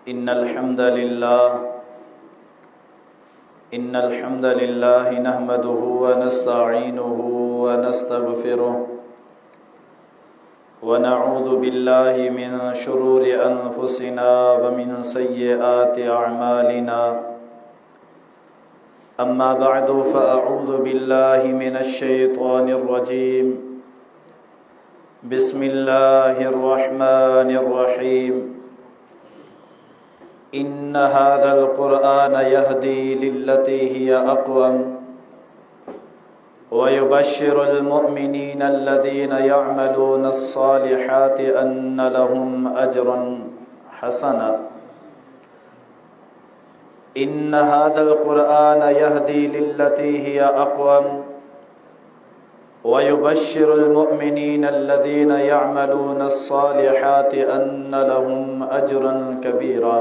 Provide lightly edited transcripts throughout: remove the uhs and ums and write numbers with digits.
इन्नल हम्दलिल्लाह नहमदुहु व नस्तईनुहु व नस्तगफिरुह व नऊज़ु बिल्लाहि मिन शुरूरि अनफुसिना व मिन सय्यिआति अअमालिना। अम्मा बअदु फ़अऊज़ु बिल्लाहि मिनश शैतानिर रजीम। बिस्मिल्लाहिर रहमानिर रहीम। इन्न हाज़ल क़ुरआन यहदी लिल्लती हिय अक़वम व युबश्शिरुल मुअमिनीना अल्लज़ीना यअमलूना अस्सालिहाति अन्न लहुम अजरन हसना। इन्न हाज़ल क़ुरआन यहदी लिल्लती हिय अक़वम व युबश्शिरुल मुअमिनीना अल्लज़ीना यअमलूना अस्सालिहाति अन्न लहुम अजरन कबीरा।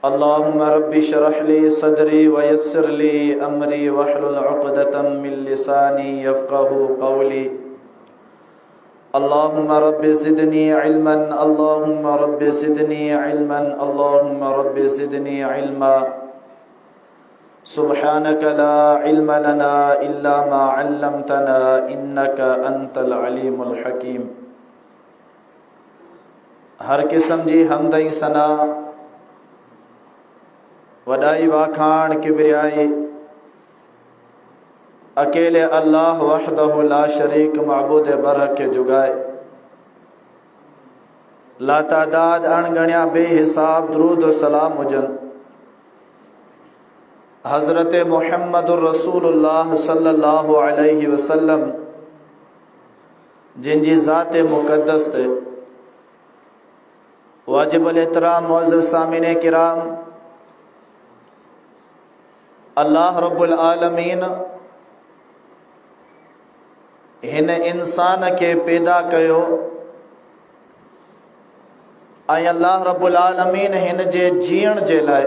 अल्लाहुम्मा रब्बि शरह ली सदरी व यस्सिर ली अमरी वहलुल उक़दतम मिन लिसानी यफ़क़हू क़ौली। अल्लाहुम्मा रब्बि ज़िदनी इल्मन, अल्लाहुम्मा रब्बि ज़िदनी इल्मन, अल्लाहुम्मा रब्बि ज़िदनी इल्मा। सुब्हानक ला इल्म लना इल्ला मा अल्लमतना इन्नका अंतल अलीमुल हकीम। हर किस्म जी हमद सना वडाई वाखाण किबरियाई अकेले अल्लाह वहदहु ला शरीक माबूद बरहक के जुगाए। ला तादाद अणगणिया बेहिसाब दुरूद सलाम हुजन हज़रत मुहम्मदुर रसूलुल्लाह सल्लल्लाहु अलैहि वसल्लम जिनजी ज़ात मुक़द्दस ते। वाजिबुल एहतराम मुअज़्ज़ज़ सामिने किराम, अल्लाह रब्बुल आलमीन हिन इंसान के पैदा कयो ऐं अल्लाह रब्बुल आलमीन हिन जे जीअण जे लाइ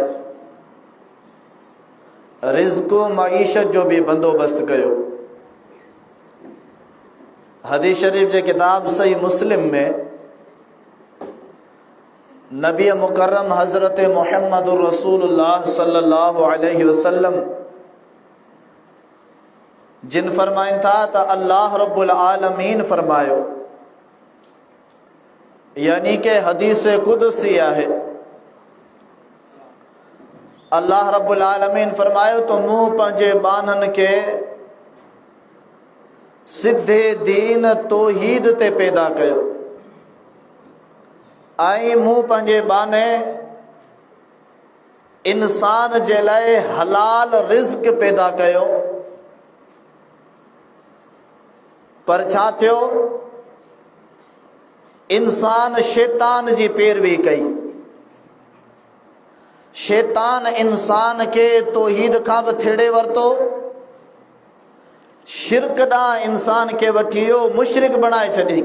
रिज़्क़ मईशत जो भी बंदोबस्त कयो। हदीस शरीफ जे किताब सही मुस्लिम में नबी मुकर्रम हज़रत मुहम्मदुर रसूलुल्लाह सल्लल्लाहु अलैहि वसल्लम जिन फरमाइन था त अल्लाह रब्बुल आलमीन फरमायो, यानी के हदीस कुदसी है। अल्लाह रब्बुल आलमीन फरमायो तो मूं पंहिंजे बानन के सिद्धे दीन तौहीद ते पैदा कयो आई मूं पंहिंजे बाने इंसान जे लाइ हलाल रिज़्क़ पैदा कयो। पर छा थियो, इंसान शैतान जी पैरवी कई। शैतान इंसान के तौहीद खां बि थेड़े वरतो, शिरक ॾांहुं इंसान के वठी वियो, मुशरिक बणाए छॾी।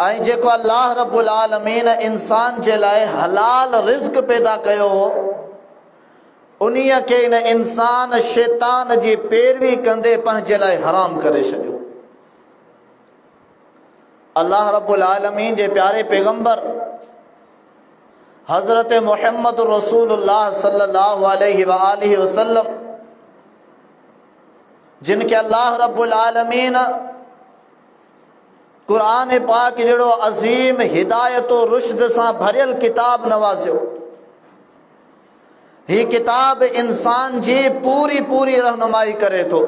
ऐं जेको अल्लाह रब्बुल आलमीन इंसान जे लाइ हलाल रिज़्क़ पैदा कयो हो, उन्हीअ खे इन इंसान शैतान जी पैरवी कंदे पंहिंजे लाइ हराम करे छॾियो। अल्लाह रब्बुल आलमीन जे प्यारे पैगंबर हज़रत मुहम्मद रसूलुल्लाह सल्लल्लाहु अलैहि व आलिहि वसल्लम जिनके अल्लाह रब्बुल आलमीन कुरान पाक जहिड़ो अज़ीम हिदायत और रुश्द सां भरियल किताब नवाज़ियो। ही किताब इंसान जी पूरी पूरी रहनुमाई करे थो।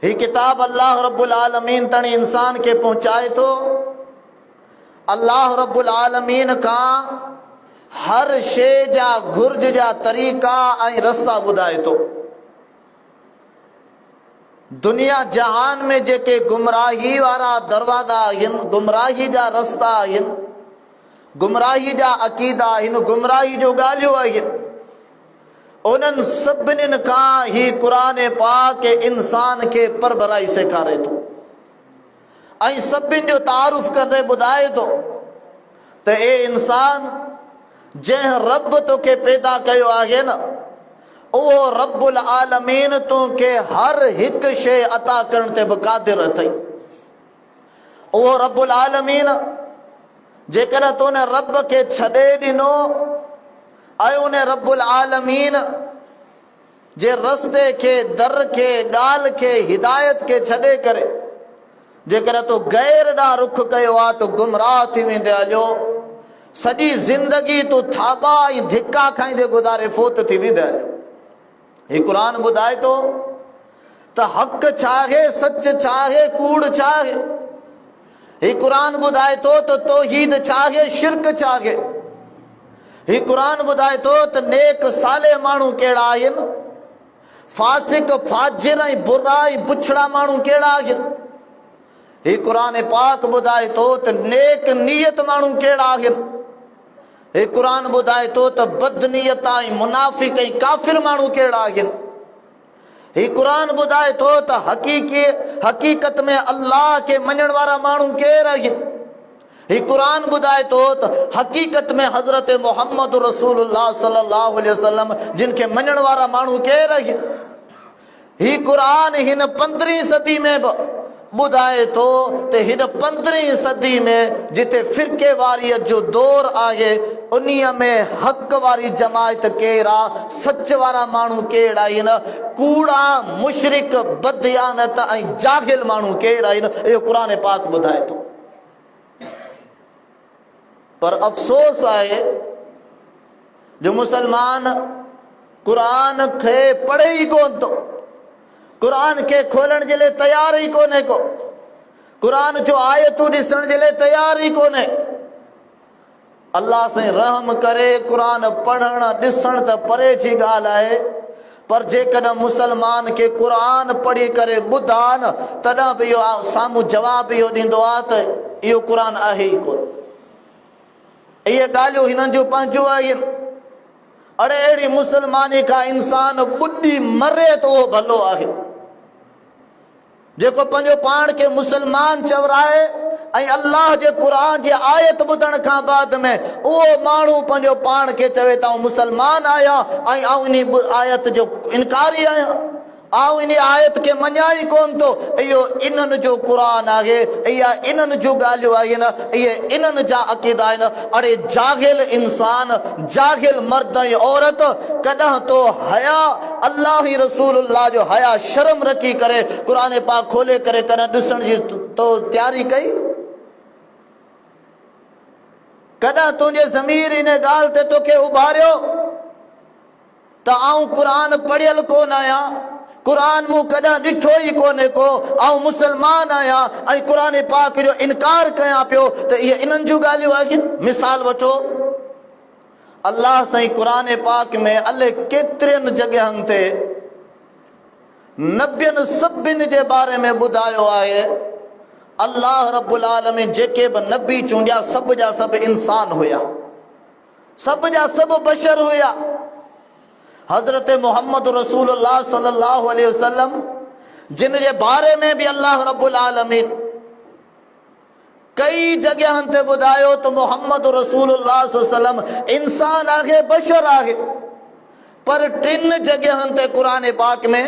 ही किताब अल्लाह रब्बुल आलमीन तणी इंसान के पहुंचाए थो। अल्लाह रब्बुल आलमीन का हर शे जा घुर्ज जा तरीक़ा ऐं रस्ता ॿुधाए थो। दुनिया जहान में जेके गुमराही वारा दरवाज़ा आहिनि, गुमराही जा रस्ता आहिनि, गुमराही जा अक़ीदा आहिनि, गुमराही जो ॻाल्हियूं आहिनि, उन्हनि सभिनीनि खां ही क़ुरान पाक इंसान खे परबराई सेखारे थो ऐं सभिनि जो तारुफ़ कंदे ॿुधाए थो त ए इंसान, जंहिं रब तोखे पैदा कयो आहे न, उहो रब्बुल आलमीन तोखे हर हिकु शइ अता करण ते बि क़ादिर अथई। उहो रब्बुल आलमीन जेकर तो ने रब के छॾे ॾिनो ऐं उन रब्बुल आलमीन जे रस्ते के दर के ॻाल्हि के हिदायत के छॾे करे जेकर तो गैर ॾांहुं रुख कयो आहे तो गुमराह थी वेंदे हलियो। सॼी ज़िंदगी तूं थाबा ऐं धिका खाईंदे गुज़ारे फोत थी वेंदे हलियो। ही क़ुरान ॿुधाए थो त हक़ छा आहे, सच छा आहे, कूड़ छा आहे। ही क़ुरान ॿुधाए थो त तौहीद छा आहे, शिरक छा आहे। ही क़ुरान ॿुधाए थो त नेक साले माण्हू कहिड़ा आहिनि, फासिक फाजिर ऐं बुरा ऐं बुछड़ा माण्हू कहिड़ा आहिनि। ही क़ुरान पाक ॿुधाए थो त नेक नियत माण्हू कहिड़ा आहिनि। ही क़ुरान ॿुधाए थो त बदनीयत ऐं मुनाफ़िक ऐं काफ़िर माण्हू कहिड़ा आहिनि। ही क़ुरान ॿुधाए थो त हक़ीक़त में अल्लाह के मञण वारा माण्हू केर आहिनि। ही क़ुरान ॿुधाए थो त हक़ीक़त में हज़रत मोहम्मद रसूलुल्लाह सल्लल्लाहु अलैहि वसल्लम जिन खे मञण वारा माण्हू केर आहिनि। ही क़ुरान हिन 15वीं सदी में बि ॿुधाए थो त हिन 15वीं सदी में जिते फ़िरके वारियत जो दौर आहे उन्हीअ में हक़ वारी जमायत केर आहे, सच वारा माण्हू केर आहिनि, कूड़ा मुशरिक बदयानत ऐं जाहिल माण्हू केर आहिनि। इहो क़ुरान पाक ॿुधाए थो। पर अफ़सोस आहे जो मुसलमान क़ुरान खे पढ़े ई कोन थो, क़ुरान खे खोलण जे लाइ तयार ई कोन्हे को, क़ुरान जो आयतूं ॾिसण जे लाइ तयार ई कोन्हे। अल्लाह साईं रहम करे, क़ुरान पढ़ण ॾिसण त परे जी ॻाल्हि आहे, पर जेकॾहिं मुसलमान खे क़ुरान पढ़ी करे ॿुधान तॾहिं बि इहो साम्हूं जवाब इहो ॾींदो आहे त इहो क़ुरान आहे ई कोन। इहे ॻाल्हियूं हिननि जूं पंहिंजूं आहिनि। अड़े अहिड़ी मुसलमानी खां इंसान ॿुॾी मरे त उहो भलो आहे। जेको पंहिंजो पाण खे मुसलमान चवराए ऐं अल्लाह जे क़ुरान जी आयत ॿुधण खां बाद में उहो माण्हू पंहिंजो पाण खे चवे त आउं मुसलमान आहियां ऐं आउं इन आयत जो इनकारी आहियां, आउं इन आयत खे मञा ई कोन थो। इहो इन्हनि जो क़ुरान आहे, इहा इन्हनि जूं ॻाल्हियूं आहिनि, इहे इन्हनि जा अक़ीदा आहिनि। अड़े जाहिल इंसान, जाहिल मर्द ऐं औरत, कॾहिं तो हया अल्लाह ही रसूलुल्लाह जो हया शर्म रखी करे क़ुरान पाक खोले करे कॾहिं ॾिसण जी तो तयारी कई? कॾहिं तुंहिंजे ज़मीर इन ॻाल्हि ते तोखे उभारियो त आउं क़ुरान पढ़ियल कोन आहियां, क़ुरान मूं कॾहिं ॾिठो ई कोन्हे को, आउं मुसलमान आहियां ऐं क़ुरान पाक जो इनकार कयां पियो, त इहे इन्हनि जूं ॻाल्हियूं आहिनि। मिसाल वठो, अल्लाह साईं क़ुरान पाक में अलाए केतिरनि जॻहियुनि ते नबियनि सभिनि जे बारे में ॿुधायो आहे। अल्लाह रब्बुल आलमीन जेके बि नबी चूंडिया सभ जा सभु इंसान हुया, सभ जा सभु बशर हुया। हज़रत मोहम्मद रसूलुल्लाह सल्लल्लाहु अलैहि वसल्लम जिन जे बारे में भी अल्लाह रब्बुल आलमीन कई जगहनि ते ॿुधायो त मोहम्मद रसूलुल्लाह सल्लल्लाहु अलैहि वसल्लम इंसान आहे, बशर आहे। पर 3 जगहनि ते क़ुरान पाक में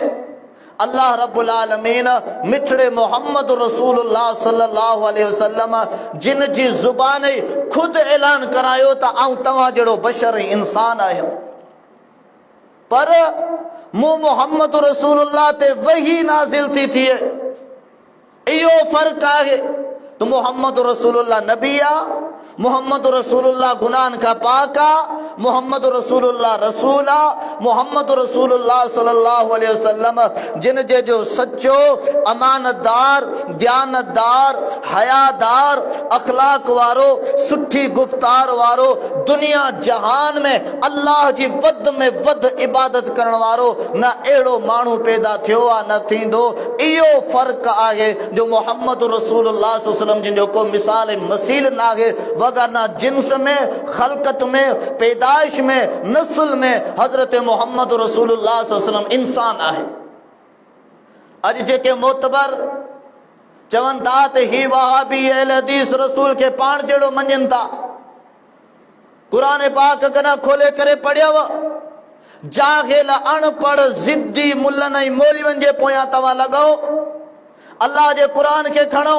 अल्लाह रब्बुल आलमीन मिठड़े मोहम्मद रसूलुल्लाह सल्लल्लाहु अलैहि वसल्लम जिन जी ज़ुबान खुद ऐलान करायो त आउं तव्हां जहिड़ो बशर इंसान आहियां, पर मूं मोहम्मद रसूलुल्लाह ते वही नाज़िल थी थिए। इहो फ़र्क़ु आहे त मोहम्मद रसूलुल्लाह नबी आहे, मोहम्मद रसूलुल्लाह गुनाहन का पाक आहे, मोहम्मद रसूलुल्लाह रसूल आहे, मोहम्मद रसूलुल्लाह सल्लल्लाहु अलैहि वसल्लम जिन जे जो सच्चो, अमानतदार, दयानतदार, हयादार, अखलाक वारो, सुठी गुफ्तार वारो, दुनिया जहान में अल्लाह जी वध में वध इबादत करण वारो न अहिड़ो माण्हू पैदा थियो आहे, न थींदो। इहो फ़र्क़ु आहे जो मोहम्मद रसूलुल्लाह सल्लल्लाहु अलैहि वसल्लम जिन जो को मिसाल मसील न आहे, वगरना जिन्स में, खलकत में, पैदाइश में, नस्ल में हजरत मोहम्मद रसूलुल्लाह सल्लल्लाहु अलैहि वसल्लम इंसान आहे। अॼु जेके मोतबर चवनि था त ही वहाबी अहले हदीस रसूल खे पाण जहिड़ो मञनि था, क़ुरान पाक कॾहिं खोले करे पढ़ियव? जाहिल अनपढ़ ज़िद्दी मुल्लनि ऐं मौलवियुनि जे पोयां तव्हां लॻो। अल्लाह जे क़ुरान खे खणो,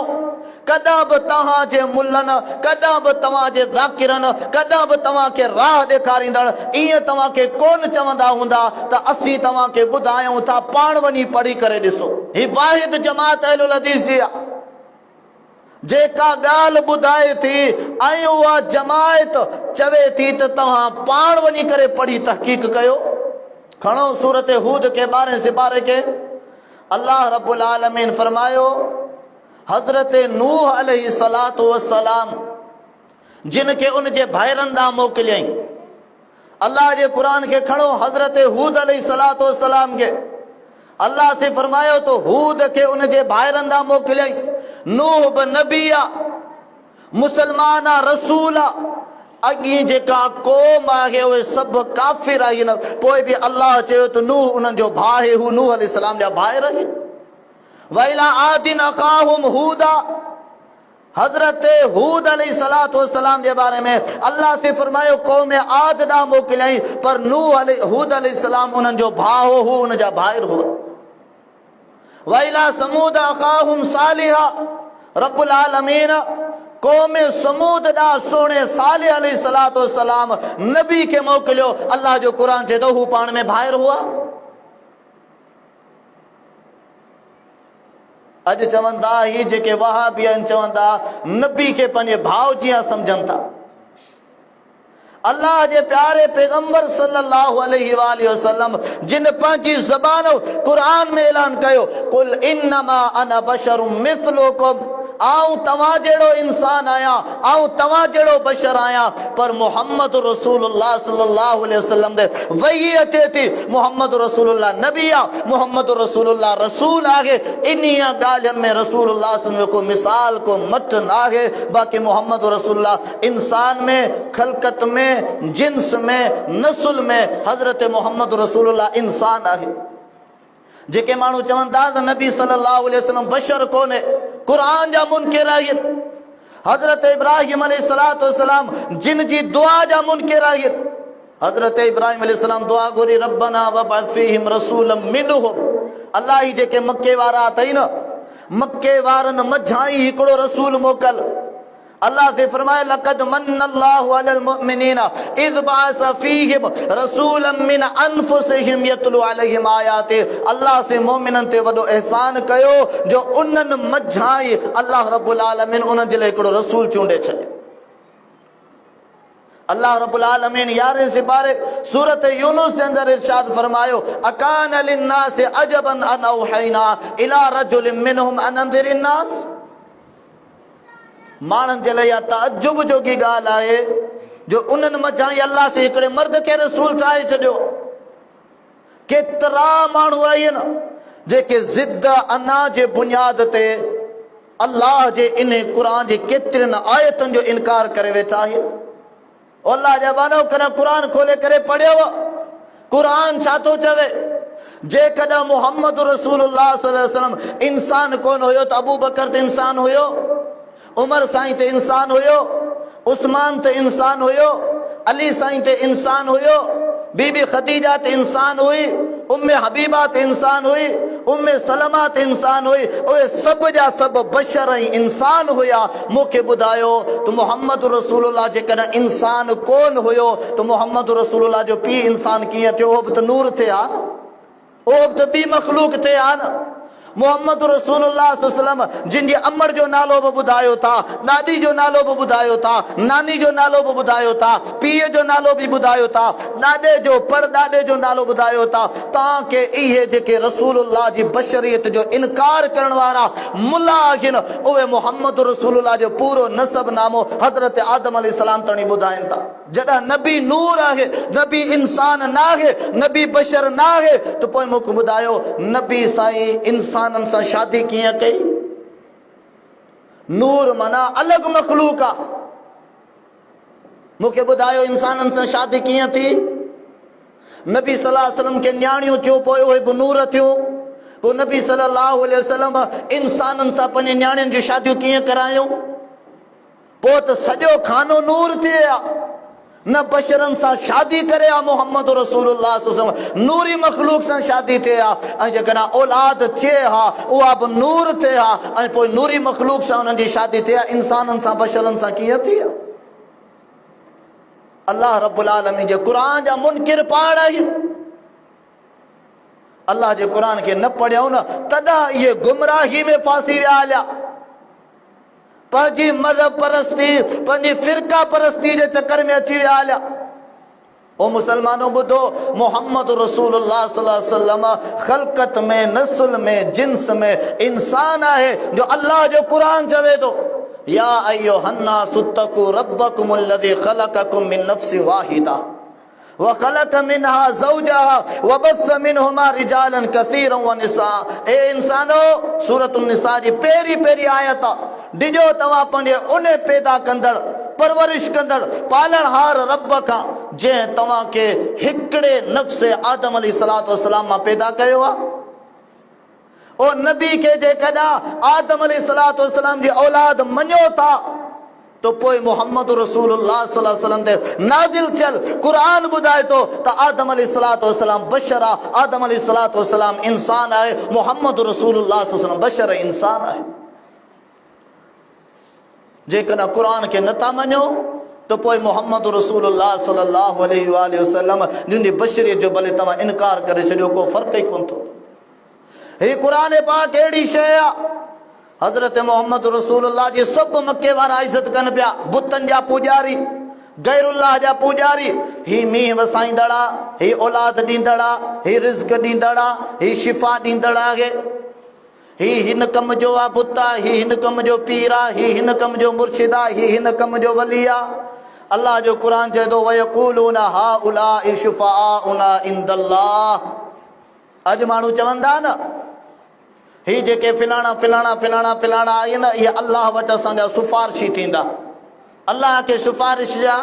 कदा बि तव्हांजे मुल्लनि, कदा बि तव्हांजे ज़ाकिरनि, कदा बि तव्हांखे राह ॾेखारींदड़ ईअं तव्हांखे कोन चवंदा हूंदा त असीं तव्हांखे ॿुधायूं था, पाण वञी पढ़ी करे ॾिसो। ही वाहिद जमात अहलुल हदीस जी आहे जेका ॻाल्हि ॿुधाए थी ऐं उहा जमायत चवे थी त तव्हां पाण वञी करे पढ़ी तहक़ीक़ कयो। खणो सूरत हूद के 12 सिपारे के, अल्लाह रब्बुल आलमीन फरमायो हज़रत नूह अलैहिस्सलातु वस्सलाम जिन खे उन जे भाइरनि ॾांहुं मोकिलियईं। अल्लाह जे क़ुरान खे खणो, हज़रत हूद अलैहिस्सलातु वस्सलाम खे अल्लाह से फरमायो तो हूद के उन जे भाइरनि ॾांहुं मोकिलियईं। नूह बि नबी आहे, मुसलमान आहे, रसूल आहे। अॻी जेका क़ौम आहे उहे सभु काफ़िर आहिनि, पोइ बि अल्लाह चयो त नूह उन्हनि जो भाउ आहे, हू नूह अलैहिस्सलाम जा भाइर आहिनि। वइला आदिन अख़ाहुम हूदा, हज़रत हूद अलैहिस्सलातु वस्सलाम जे बारे में अल्लाह से फरमायो क़ौम आद ॾांहुं मोकिलियईं, पर हूद अलैहिस्सलाम उन्हनि जो भाउ हो, हू उन जा भाइर हुआ। वइला समूद अख़ाहुम सालिहा, रब्बुल आलमीन क़ौम समूद ॾांहुं सोणे सालिह अलैहिस्सलातु वस्सलाम नबी खे मोकिलियो। अल्लाह जो क़ुरान चए थो हू पाण में भाइर हुआ। अॼु चवंदा ही जेके वहाबी आहिनि चवंदा नबी खे पंहिंजे भाउ जीअं सम्झनि था। अल्लाह जे प्यारे पैगंबर सल्लल्लाहु अलैहि वसल्लम जिन पंहिंजी ज़बान क़ुरान में ऐलान कयो, कुल इन्नमा अना बशरुम मिस्लुकुम, आऊं तव्हां जहिड़ो इंसान आहियां, आऊं तव्हां जहिड़ो बशर आहियां। पर मोहम्मद रसूलुल्लाह सल्लल्लाहु अलैहि वसल्लम दे वही अचे थी, मोहम्मद रसूलुल्लाह नबी आहे, मोहम्मद रसूलुल्लाह रसूल आहे। इन्हीअ ॻाल्हियुनि में रसूलुल्लाह सल्लल्लाहु अलैहि वसल्लम को मिसाल को मट न आहे। बाक़ी मोहम्मद रसूलुल्लाह इंसान में, खलकत में, जिन्स में, नस्ल में हज़रत मोहम्मद रसूलुल्लाह इंसान आहे। जेके माण्हू चवनि था त नबी सल्लल्लाहु अलैहि वसल्लम बशर कोन्हे, क़ुरान जा मुनकिर आहिनि। हज़रत इब्राहिम अलैहिस्सलातु वस्सलाम जिन जी दुआ जा मुनकिर आहिनि। हज़रत इब्राहिम अलैहिस्सलाम दुआ घुरी रब्बना वबअथ फीहिम रसूलन मिनहुम, अल्लाह ही जेके मके वारा अथई न, मके वारनि मझां ई हिकिड़ो रसूल मोकल। अल्लाह से फरमाए लक़द मन्नल्लाहु अलल मुमिनीना इज़ बअस फीहिम रसूलन मिन अनफुसिहिम यतलू अलैहिम आयाति। अल्लाह से मोमिननि ते वॾो एहसान कयो जो उन्हनि मझां ई अल्लाह रब्बुल आलमीन उन्हनि जे लाइ हिकिड़ो रसूल चूंडे छॾियो। अल्लाह रब्बुल आलमीन 11 सिपारे सूरत यूनुस के अंदर इरशाद फरमायो अकान लिन्नास अजबन अन औहैना इला रजुलिन मिनहुम अन अंदिरिन नास। माण्हुनि जे लाइ तअज्जुब जोगी ॻाल्हि आहे जो उन्हनि मझां ई अल्लाह से हिकिड़े मर्द खे रसूल ठाहे छॾियो। केतिरा माण्हू आहिनि जेके ज़िद अना जे बुनियाद ते अल्लाह जे इन क़ुरान जे केतिरनि आयतुनि जो इनकार करे वेठा आहिनि। अल्लाह जा वानो कर क़ुरान खोले करे पढ़ियो, क़ुरान छा थो चवे। जेकॾहिं मोहम्मद रसूलुल्लाह सल्लल्लाहु अलैहि वसल्लम इंसान कोन हुयो त अबू बकर त इंसान हुयो, उमर साईं ते इंसान हुयो, उस्मान ते इंसान हुयो, अली साईं ते इंसान हुयो, बीबी खदीजा ते इंसान हुई, उम्मे हबीबा ते इंसान हुई, उम्मे सलमा ते इंसान हुई। उहे सभु जा सभु बशर ऐं इंसान हुया। मूंखे ॿुधायो त मोहम्मद रसूलुल्लाह जेकॾहिं इंसान कोन हुयो त मोहम्मद रसूलुल्लाह जो पीउ इंसान कीअं थियो? उहो बि त नूर थे हा न, उहो बि त ॿी मखलूक थे हा न। मोहम्मद रसूलुल्लाह सल्लल्लाहु अलैहि वसल्लम जिन जे अमर जो नालो बि ॿुधायो था, ॾाॾी जो नालो बि ॿुधायो था, नानी जो नालो बि ॿुधायो था, पीउ जो नालो बि ॿुधायो था, ॾाॾे जो परॾाॾे जो नालो ॿुधायो था। तव्हांखे इहे जेके रसूलुल्लाह जी बशरियत जो इनकार करण वारा मुला आहिनि उहे मोहम्मद रसूलुल्लाह जो पूरो नसब नामो हज़रत आदम अलैहिस्सलाम ताईं ॿुधाइनि था। जॾहिं नबी नूर आहे, नबी इंसान न आहे, नबी बशर न आहे, त पोइ मूंखे ॿुधायो नबी साईं इंसाननि सां शादी कीअं कई? नूर माना अलॻि मखलूक आहे। मूंखे ॿुधायो इंसाननि सां शादी कीअं थी? नबी सल्लल्लाहु अलैहि वसल्लम खे न्याणियूं थियो, पोइ उहे बि नूर थियो। पोइ नबी सल्लल्लाहु अलैहि वसल्लम इंसाननि सां पंहिंजी न्याणियुनि जूं शादियूं कीअं करायूं? पोइ त सॼो खानो नूर थी विया। न बशरन सा शादी करे आ मोहम्मद रसूलुल्लाह सल्लल्लाहु अलैहि वसल्लम नूरी मखलूक सा शादी थे आ ऐं जेकॾहिं औलाद थे हा उहा बि नूर थे हा ऐं पोइ नूरी मखलूक सां उन्हनि जी शादी थे आ इंसाननि सां बशरनि सां कीअं थी आहे। अल्लाह रब्बुल आलमीन जे क़ुरान जा मुनकिर पाण आहियूं। अल्लाह जे क़ुरान खे न पढ़ियऊं न तॾहिं इहे गुमराही में फासी विया हलिया। पंहिंजी मज़हब परस्ती पंहिंजी फिरका परस्ती जे चक्कर में अची विया हलिया। ओ मुसलमानों ॿुधो, मोहम्मद रसूलुल्लाह सल्लल्लाहु अलैहि वसल्लम ख़ल्क़त में नस्ल में जिन्स में इंसान आहे जो अल्लाह जो क़ुरान चवे थो या अय्युहन्नास इत्तक़ू रब्बकुमुल्लज़ी ख़लक़कुम मिन नफ्सिन वाहिदा वख़लक़ मिनहा ज़ौजहा वबस्स मिनहुमा रिजालन कसीरन वनिसा। ए इंसानो, सूरत निसा जी पहिरीं आयत डिजो तव्हां पंहिंजे उन पैदा कंदड़ परवरिश कंदड़ पालनहार रब खां जंहिं तव्हांखे हिकिड़े नफ़्स आदम अलैहिस्सलातु वस्सलाम मां पैदा कयो आहे। ओ नबी के जेकॾहिं आदम अलैहिस्सलातु वस्सलाम जी औलाद मञो था तो पोइ मोहम्मद रसूलुल्लाह सल्लल्लाहु अलैहि वसल्लम ते नाज़िल थियल क़ुरान ॿुधाए थो त आदम अलैहिस्सलातु वस्सलाम बशर आहे, आदम अलैहिस्सलातु वस्सलाम इंसान आहे, मोहम्मद रसूलुल्लाह सल्लल्लाहु अलैहि वसल्लम बशर इंसान आहे। जेकॾहिं क़ुरान खे नथा मञो तो पोइ मोहम्मद रसूलुल्लाह सल्लल्लाहु अलैहि वसल्लम जिन जी बशरियत जो भले तव्हां इनकार करे छॾियो को फ़र्क़ ई कोन थो। ही क़ुरान पाक अहिड़ी शइ आहे, हज़रत मोहम्मद रसूलुल्लाह जी सभु मके वारा इज़त कनि पिया। बुतनि जा पूॼारी, गैरुल्लाह जा पूॼारी, ही मींहुं वसाईंदड़ आहे, ही औलाद ॾींदड़ आहे, ही रिज़्क़ ॾींदड़ आहे, ही शिफ़ा ॾींदड़ आहे, ही हिन कम जो आहे बुत आहे, ही हिन कम जो पीर आहे, ही हिन कम जो मुर्शिद आहे, ही हिन कम जो वली आहे। अल्लाह जो क़ुरान चए थो वयक़ूलून हाउलाइ शुफ़ाउना इंदल्लाह। अॼु माण्हू चवंदा न ही जेके फिलाणा फिलाणा फिलाणा फिलाणा आहिनि इहे अल्लाह वटि असांजा सिफ़ारिशी थींदा। अल्लाह खे सिफ़ारिश जा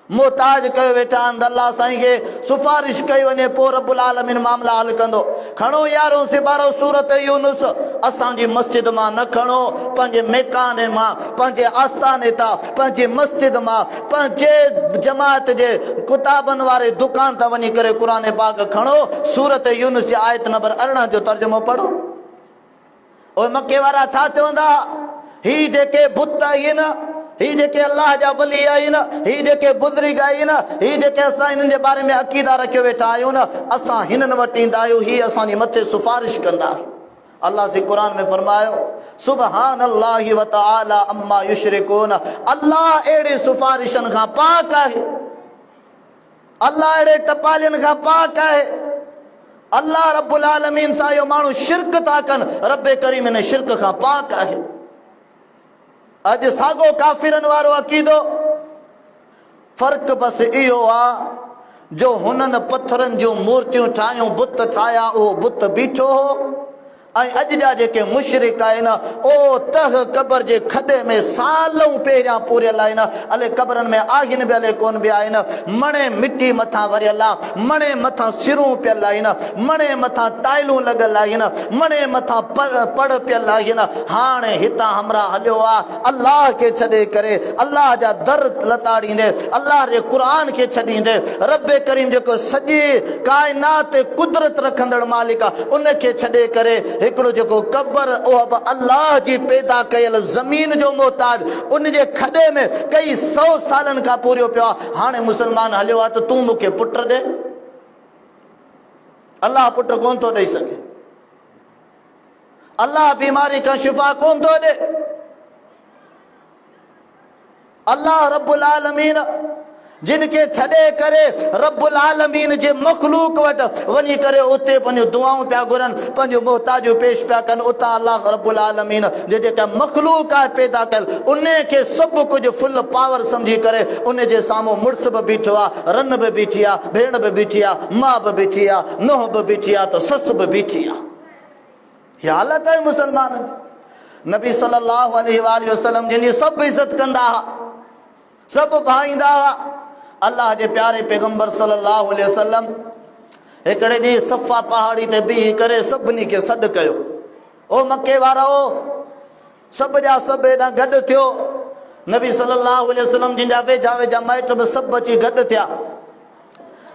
मोहताज कयो वेठा आहिनि। अल्लाह साईं खे सिफ़ारिश कई वञे पोइ रब्बुल आलमीन मामला हल कंदो। खणो 11 सिपारो सूरत यूनुस, असांजी मस्जिद मां न खणो, पंहिंजे मेकाने मां, पंहिंजे आस्थाने तां, पंहिंजी मस्जिद मां, पंहिंजे जमात जे किताबनि वारे दुकान तां वञी करे क़ुरान पाक खणो। सूरत यूनुस जी आयत नंबर 18 जो तर्जुमो पढ़ो। ओए मके वारा छा चवंदा, ही जेके बुत आहिनि, ही जेके अल्लाह जा वली आहिनि, ही जेके बुज़ुर्ग आहिनि, ही जेके असां हिननि जे बारे में अक़ीदा रखियो वेठा आहियूं न, असां हिननि वटि ईंदा आहियूं, ही असांजे मथे सिफ़ारिश कंदा। अल्लाह जे क़ुरान में फरमायो सुबहानल्लाहि व तआला अम्मा युशरिकून। अल्लाह अहिड़े सिफ़ारिशनि खां पाक आहे, अल्लाह अहिड़े टपालियनि खां पाक आहे। अल्लाह रब्बुल आलमीन सां इहो माण्हू शिरक था कनि, रब्बे करीम इन शिरक खां पाक आहे। अॼु साॻो काफ़िरनि वारो अक़ीदो, फ़र्क़ु बसि इहो आहे जो हुननि पथरनि जूं मूर्तियूं ठाहियूं, बुत ठाहिया, उहो बुत बीठो हो। ऐं अॼु जा जेके मुशरिक आहिनि ओ तह क़बर जे खॾे में सालूं पहिरियां पूरियल आहिनि, अले क़बरनि में आहिनि बि अले कोन बि आहिनि, मणे मिटी मथां वरियल आहे, मणे मथां सिरूं पियल आहिनि, मणे मथां टाइलूं लॻल आहिनि, मणे मथां पड़ पियल आहिनि। हाणे हितां हमरा हलियो आहे अल्लाह खे छॾे करे, अल्लाह जा दर लताड़ींदे, अल्लाह जे क़ुरान खे छॾींदे, रब करीम जेको सॼी काइनात ते कुदरत रखंदड़ मालिक आहे उन खे छॾे करे हिकिड़ो जेको क़बर उहा बि अल्लाह जी पैदा कयल ज़मीन जो मोहताज, उन जे खॾे में कई 100 सालनि खां पूरियो पियो आहे। हाणे मुस्लमान हलियो आहे त तूं मूंखे पुट ॾे। अल्लाह पुट कोन थो ॾेई सघे, अल्लाह बीमारी खां शिफ़ा कोन थो ॾे। अल्लाह रब्बुल आलमीन जिन खे छॾे करे रब्बुल आलमीन जे मखलूक वटि वञी करे उते पंहिंजूं दुआऊं पिया घुरनि, पंहिंजूं मोहताजूं पेश पिया कनि, उतां अल्लाह रब्बुल आलमीन जे जेका मखलूक आहे पैदा कयल उन खे सभु कुझु फुल पावर सम्झी करे उन जे साम्हूं मुड़ुस बि बीठो आहे, रन बि बीठी आहे, भेण बि बीठी आहे, माउ बि बीठी आहे, नुंहुं बि बीठी आहे, त ससु बि बीठी आहे। हीअ हालत आहे मुसलमाननि जी। नबी सल्लल्लाहु अलैहि वसल्लम जिन जी सभु इज़त कंदा हुआ, सभु भाईंदा हुआ। अल्लाह जे प्यारे पैगंबर सल्लल्लाहु अलैहि वसल्लम हिकिड़े ॾींहुं सफ़ा पहाड़ी ते बीही करे सभिनी खे सॾु कयो। ओ मके वारो, सभु जा सभु हेॾां गॾु थियो। नबी सल्लल्लाहु अलैहि वसल्लम जिन जा वेझा वेझा माइट बि सभु अची गॾु थिया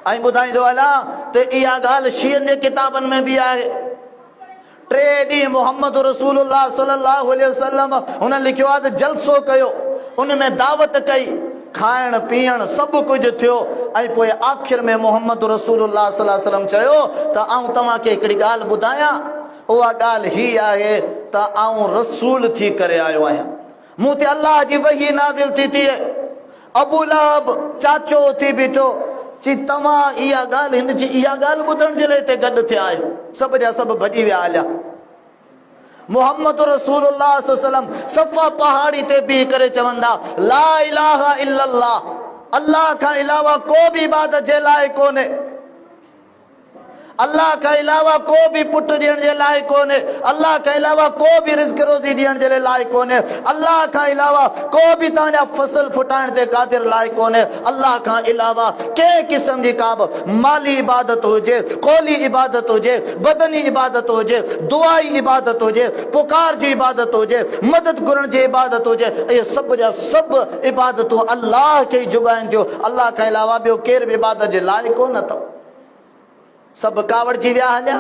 ऐं ॿुधाईंदो हलां त इहा ॻाल्हि शीयनि जे किताबनि में बि आहे। 3 ॾींहं मोहम्मद रसूलुल्लाह सल्लल्लाहु अलैहि वसल्लम हुन लिखियो आहे त जलसो कयो, उन में दावत कई, खाइण पीअण सभु कुझु थियो ऐं पोइ आख़िर में मोहम्मद रसूलुल्लाह सल्लल्लाहु अलैहि वसल्लम चयो त आऊं तव्हांखे हिकिड़ी ॻाल्हि ॿुधायां, उहा ॻाल्हि ही आहे त आऊं रसूल थी करे आयो आहियां, मूं ते अल्लाह जी वही नाज़िल थी थिए। अबू लहब चाचो थी बीठो चई तव्हां इहा ॻाल्हि हिन जी इहा ॻाल्हि ॿुधण जे लाइ हिते गॾु थिया आहियो, सभु जा सभु भॼी विया हलिया। मोहम्मद रसूलुल्लाह सल्लल्लाहु अलैहि वसल्लम सफ़ा पहाड़ी ते बीह करे चवंदा ला इलाहा इल्लल्लाह, अल्लाह खां अलावा को बि इबादत जे लाइ कोन्हे, अल्लाह खां अलावा को बि पुट ॾियण जे लाइ कोन्हे, अल्लाह खां अलावा को बि रिज़्क़ रोज़ी ॾियण जे लाइ कोन्हे, अल्लाह खां अलावा को बि तव्हांजा फसल फुटाइण ते क़ादिर लाइ कोन्हे, अल्लाह खां अलावा कंहिं क़िस्म जी का बि माली इबादत हुजे, क़ौली इबादत हुजे, बदनी इबादत हुजे, दुआई इबादत हुजे, पुकार जी इबादत हुजे, मदद घुरण जी इबादत हुजे, इहे सभु जा सभु इबादतूं अल्लाह खे ई जुॻाइनि थियूं, अल्लाह खां अलावा ॿियो केर बि इबादत जे लाइ कोन अथव। सभु कावड़जी विया हलिया।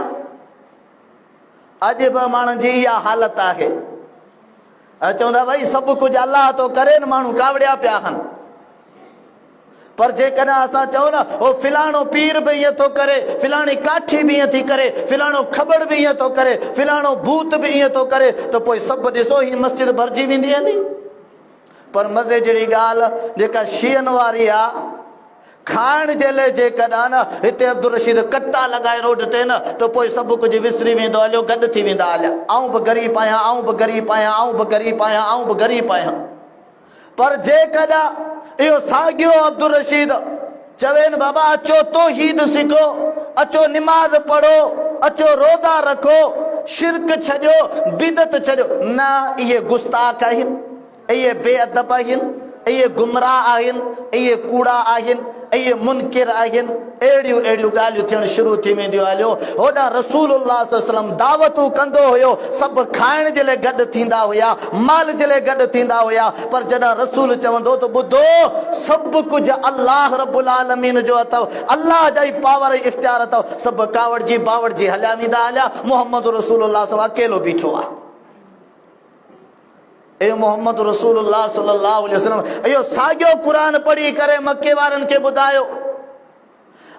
अॼु बि माण्हुनि जी इहा हालत आहे, चवंदा भई सभु कुझु अल्लाह थो करे न, माण्हू कावड़िया पिया आहिनि। पर जेकॾहिं असां चऊं न हो फिलाणो पीर बि ईअं थो करे, फिलाणी काठी बि ईअं थी करे, फिलाणो खबड़ बि ईअं थो करे, फिलाणो भूत बि ईअं थो करे, त पोइ सभु ॾिसो ही मस्जिद भरिजी वेंदी हली। पर मज़े जहिड़ी ॻाल्हि जेका शीयनि वारी आहे, खाइण जे लाइ जेकॾहिं न हिते अब्दुल रशीद कट्टा लॻाए रोड ते न, त पोइ सभु कुझु विसरी वेंदो हलियो, गॾु थी वेंदा हलिया, आऊं बि ग़रीब आहियां, आऊं बि ग़रीब आहियां, आऊं बि ग़रीब आहियां, आऊं बि ग़रीब आहियां। पर जेकॾहिं इहो साॻियो अब्दुल रशीद चवे न बाबा अचो तौहीद सिखो, अचो निमाज़ पढ़ो, अचो रोज़ा रखो, शिरक छॾियो, बिदत छॾियो, न इहे गुस्ताख आहिनि, इहे बेअदब आहिनि, इहे गुमराह आहिनि, इहे कूड़ा आहिनि, इहे मुनकिर आहिनि, अहिड़ियूं अहिड़ियूं ॻाल्हियूं थियण शुरू थी वेंदियूं हलियो। होॾां रसूलुल्लाह सल्लल्लाहु अलैहि वसल्लम दावतूं कंदो हुयो, सभु खाइण जे लाइ गॾु थींदा हुया, माल जे लाइ गॾु थींदा हुया, पर जॾहिं रसूल चवंदो त ॿुधो सभु कुझु अल्लाह रब्बुल आलमीन जो अथव, अल्लाह जा ई पावर इख्तियार अथव, सभु कावड़जी बावड़जी हलिया वेंदा हलिया। मोहम्मद रसूलुल्लाह सल्लल्लाहु अकेलो बीठो आहे। ए मोहम्मद रसूलुल्लाह सल्लल्लाहु अलैहि वसल्लम इहो साॻियो क़ुरान पढ़ी करे मके वारनि खे ॿुधायो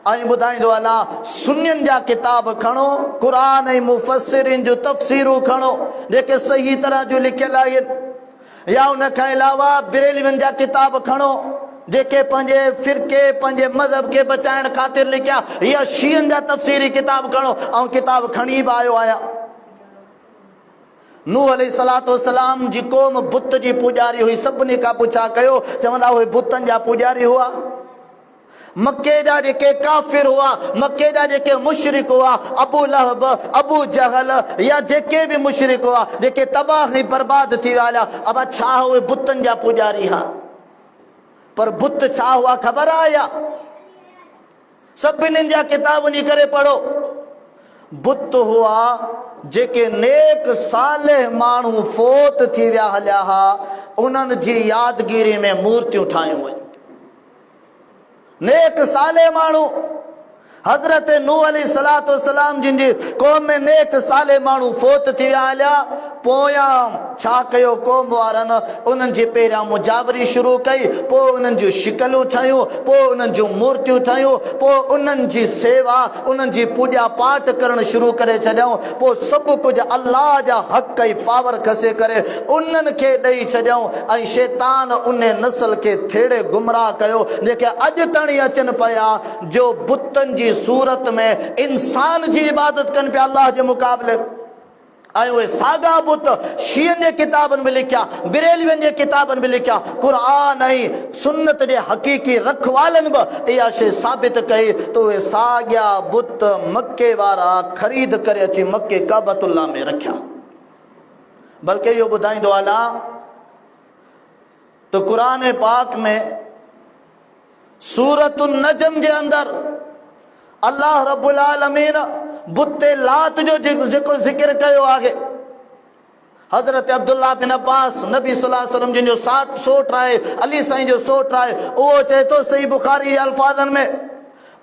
ऐं ॿुधाईंदो अलाह सुन्नियुनि जा किताब खणो, क़ुरान ऐं मुफ़स्सिरीन जूं तफ़सीरूं खणो जेके सही तरह जूं लिखियल आहिनि, या उन खां अलावा बरेलवियुनि जा किताब खणो जेके पंहिंजे फिरके पंहिंजे मज़हब खे बचाइण ख़ातिर लिखिया, या शीयनि जा तफ़सीरी किताब खणो। ऐं किताब खणी बि आयो आहियां। नूह अलैहिस्सलातु वस्सलाम जी क़ौम बुत जी पुॼारी हुई, सभिनी खां पुछा कयो, चवंदा उहे बुतनि जा पुॼारी हुआ। मके जा जेके काफ़िर हुआ, मके जा जेके मुशरिक हुआ, अबू लहब, अबू जहल, या जेके बि मुशरिक हुआ जेके तबाह ऐं बर्बाद थी विया हलिया, अब छा उहे बुतनि जा पुॼारी हुआ। पर बुत छा हुआ ख़बर आहे या? सभिनीनि जा किताब वञी करे पढ़ो। बुत हुआ जेके नेक सालेह माण्हू फोत थी विया हलिया हा, उन्हनि जी यादगिरी में मूर्तियूं ठाहियूं वयूं। नेक साले माण्हू हज़रत नूह अलैहिस्सलातु वस्सलाम जिन जी क़ौम में नेक साले माण्हू फोत थी विया हलिया, पोयां छा कयो क़ौम वारनि, उन्हनि जी पहिरियां मुजावरी शुरू कई, पोइ उन्हनि जूं शिकलूं ठाहियूं, पोइ उन्हनि जूं मूर्तियूं ठाहियूं, पोइ उन्हनि जी सेवा उन्हनि जी पूॼा पाठ करणु शुरू करे छॾियऊं, पोइ सभु कुझु अल्लाह जा हक़ ऐं पावर खसे करे उन्हनि खे ॾेई छॾियऊं, ऐं शैतान उन नस्ल खे थेड़े गुमराह कयो जेके अॼु ताईं अचनि पिया, जो बुतनि जी सूरत में इंसान जी इबादत कनि पिया अल्लाह जे मुक़ाबले। ऐं उहे साॻा बुत शीयनि जे किताबनि में लिखिया, बरेलवियुनि जे किताबनि में लिखिया, क़ुरान ऐं सुन्नत जे हक़ीक़ी रखवालनि बि इहा शइ साबित कई त उहे साॻिया बुत मके वारा ख़रीद करे अची मके काबतुल्लाह में रखिया। बल्कि इहो ॿुधाईंदो अलाह त क़ुरान पाक में सूरतुन नजम जे अंदरि अल्लाह रब्बुल आलमीन बुत लात जो जेको ज़िक्र कयो आहे, हज़रत अब्दुल्ला बिन अब्बास नबी सल्लल्लाहु अलैहि वसल्लम जिन जो सोट आहे अली साईं जो सोट आहे उहो चए थो सही बुखारी अल्फाज़नि में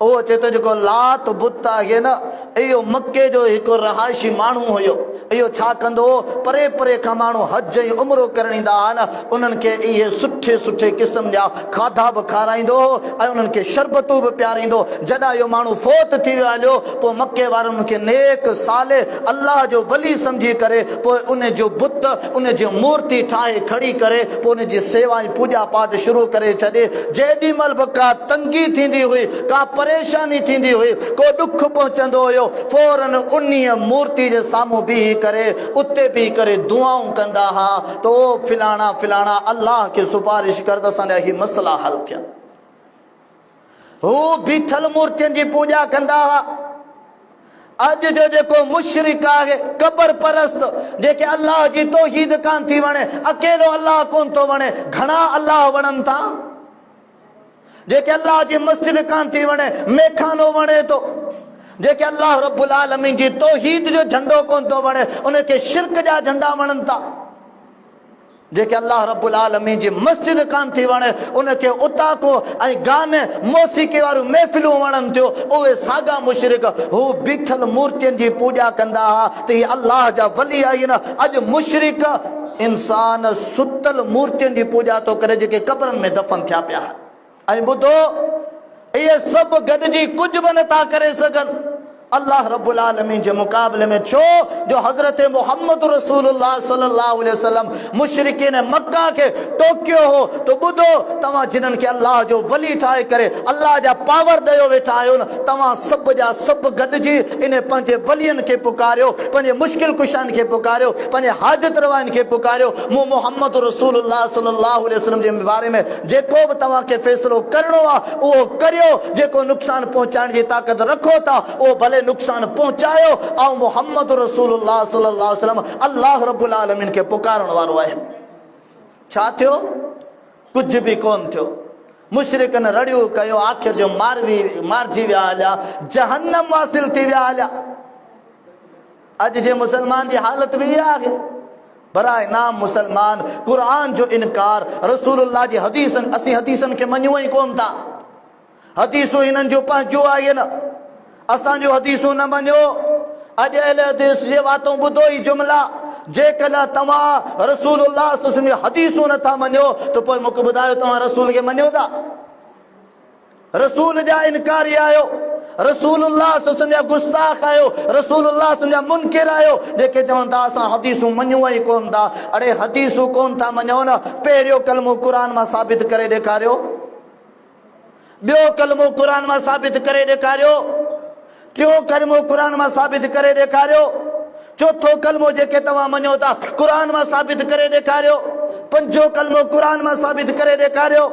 उहो चए थो जेको लात बुत आहे न इहो मके जो हिकु रहायशी माण्हू हुयो इहो छा कंदो हो परे परे खां माण्हू हज ऐं उमरो करण ईंदा हुआ न उन्हनि खे इहे सुठे सुठे क़िस्म जा खाधा बि खाराईंदो हो ऐं उन्हनि खे शरबतूं बि पियारींदो जॾहिं इहो माण्हू फोत थी वियो हलियो पोइ मके वारनि खे नेक साले अल्लाह जो वली सम्झी करे पोइ उन जो बुत उन जी मूर्ति ठाहे खड़ी करे पोइ उन जी सेवा ऐं पूॼा पाठ शुरू करे छॾे जेॾी महिल बि का तंगी थींदी हुई का परेशानी थींदी हुई को दुख पहुचंदो हुयो फौरन उन्हीअ मूर्ति जे साम्हूं बीही करे उते बीही करे दुआऊं कंदा हा तो फिलाना फिलाना अल्लाह खे सिफारिश कर त असांजा ही मसला हल थिया हू बीठल मूर्तियुनि जी पूॼा कंदा हुआ अॼु जो जेको मुशरिक आहे कबर परस्त जेके अल्लाह जी तौहीद कान थी वणे अकेलो अल्लाह कोन थो वणे घणा अल्लाह वणनि था जेके अल्लाह जी मस्जिद कान थी वणे मेखानो वणे थो जेके अल्लाह रब्बुल आलमीन जी तौहीद जो झंडो कोन थो वणे उनखे शिरक जा झंडा वणनि था जेके अल्लाह रब्बुल आलमीन जी मस्जिद कान थी वणे उनखे उताको ऐं गाने मौसीक़ी वारियूं महफ़िलूं वणनि थियूं उहे साॻा मुशरिक हू बीठल मूर्तियुनि जी पूॼा कंदा हुआ त हीअ अल्लाह जा वली आहिनि अॼु मुशरिक इंसान सुतल मूर्तियुनि जी पूॼा थो करे जेके क़बरनि में दफ़न थिया पिया ऐं ॿुधो इहे सभु गॾिजी कुझु बि नथा करे सघनि अल्लाह रब्बुल आलमीन जे मुक़ाबले में छो जो हज़रत मोहम्मद रसूलुल्लाह सल्लल्लाहु अलैहि वसल्लम मुशरिकीन मक्का के टोकियो हो तो ॿुधो तव्हां जिन्हनि खे अल्लाह जो वली ठाहे करे अल्लाह जा पावर ॾियो वेठा आहियो न तव्हां सभु जा सभु गॾिजी इन पंहिंजे वलियनि खे पुकारियो पंहिंजे मुश्किल कुशाइनि खे पुकारियो पंहिंजे हाजत रवाइनि खे पुकारियो मूं मोहम्मद रसूलुल्लाह सल्लल्लाहु अलैहि वसल्लम जे बारे में जेको बि तव्हांखे फ़ैसिलो करिणो आहे उहो करियो जेको नुक़सान पहुचाइण जी ताक़त रखो था उहो भले नुक़सान पहुचायो ऐं मोहम्मद रसूलुल्लाह सल्लल्लाहु अलैहि वसल्लम अल्लाह रब्बुल आलमीन खे पुकारण वारो आहे छा थियो कुझु बि कोन थियो मुशरिकनि रड़ियूं कयो आख़िर जो मारजी विया हलिया जहन्नम वासिल थी विया हलिया अॼु जे मुसलमान जी हालत बि इहा आहे बराए नाम मुसलमान क़ुरान जो इनकार रसूलुल्लाह जी हदीसनि असीं हदीसनि खे मञूं ई कोन था हदीसूं हिननि जो पंहिंजो आहे न असांजो हदीसूं न मञो अॼु अहले हदीस जे वातों ॿुधो ई जुमला जेकॾहिं तव्हां रसूलुल्लाह सल्लल्लाहु अलैहि वसल्लम जी हदीसूं नथा मञो त पोइ मूंखे ॿुधायो तव्हां रसूल खे मञो था रसूल जा इनकारी आहियो रसूलुल्लाह सल्लल्लाहु अलैहि वसल्लम जा गुस्ताख आहियो रसूलुल्लाह सल्लल्लाहु अलैहि वसल्लम जा मुनकिर आहियो जेके चवनि था असां हदीसूं मञूं ई कोन था अड़े हदीसूं कोन था मञो न पहिरियों कलमो क़ुरान मां साबित करे ॾेखारियो ॿियो कलमो क़ुरान मां साबित करे ॾेखारियो टियों कलमो क़ुरान मां साबित करे ॾेखारियो चौथो कलमो जेके तव्हां मञो था क़ुरान मां साबित करे ॾेखारियो पंजो कलमो क़ुरान मां साबित करे ॾेखारियो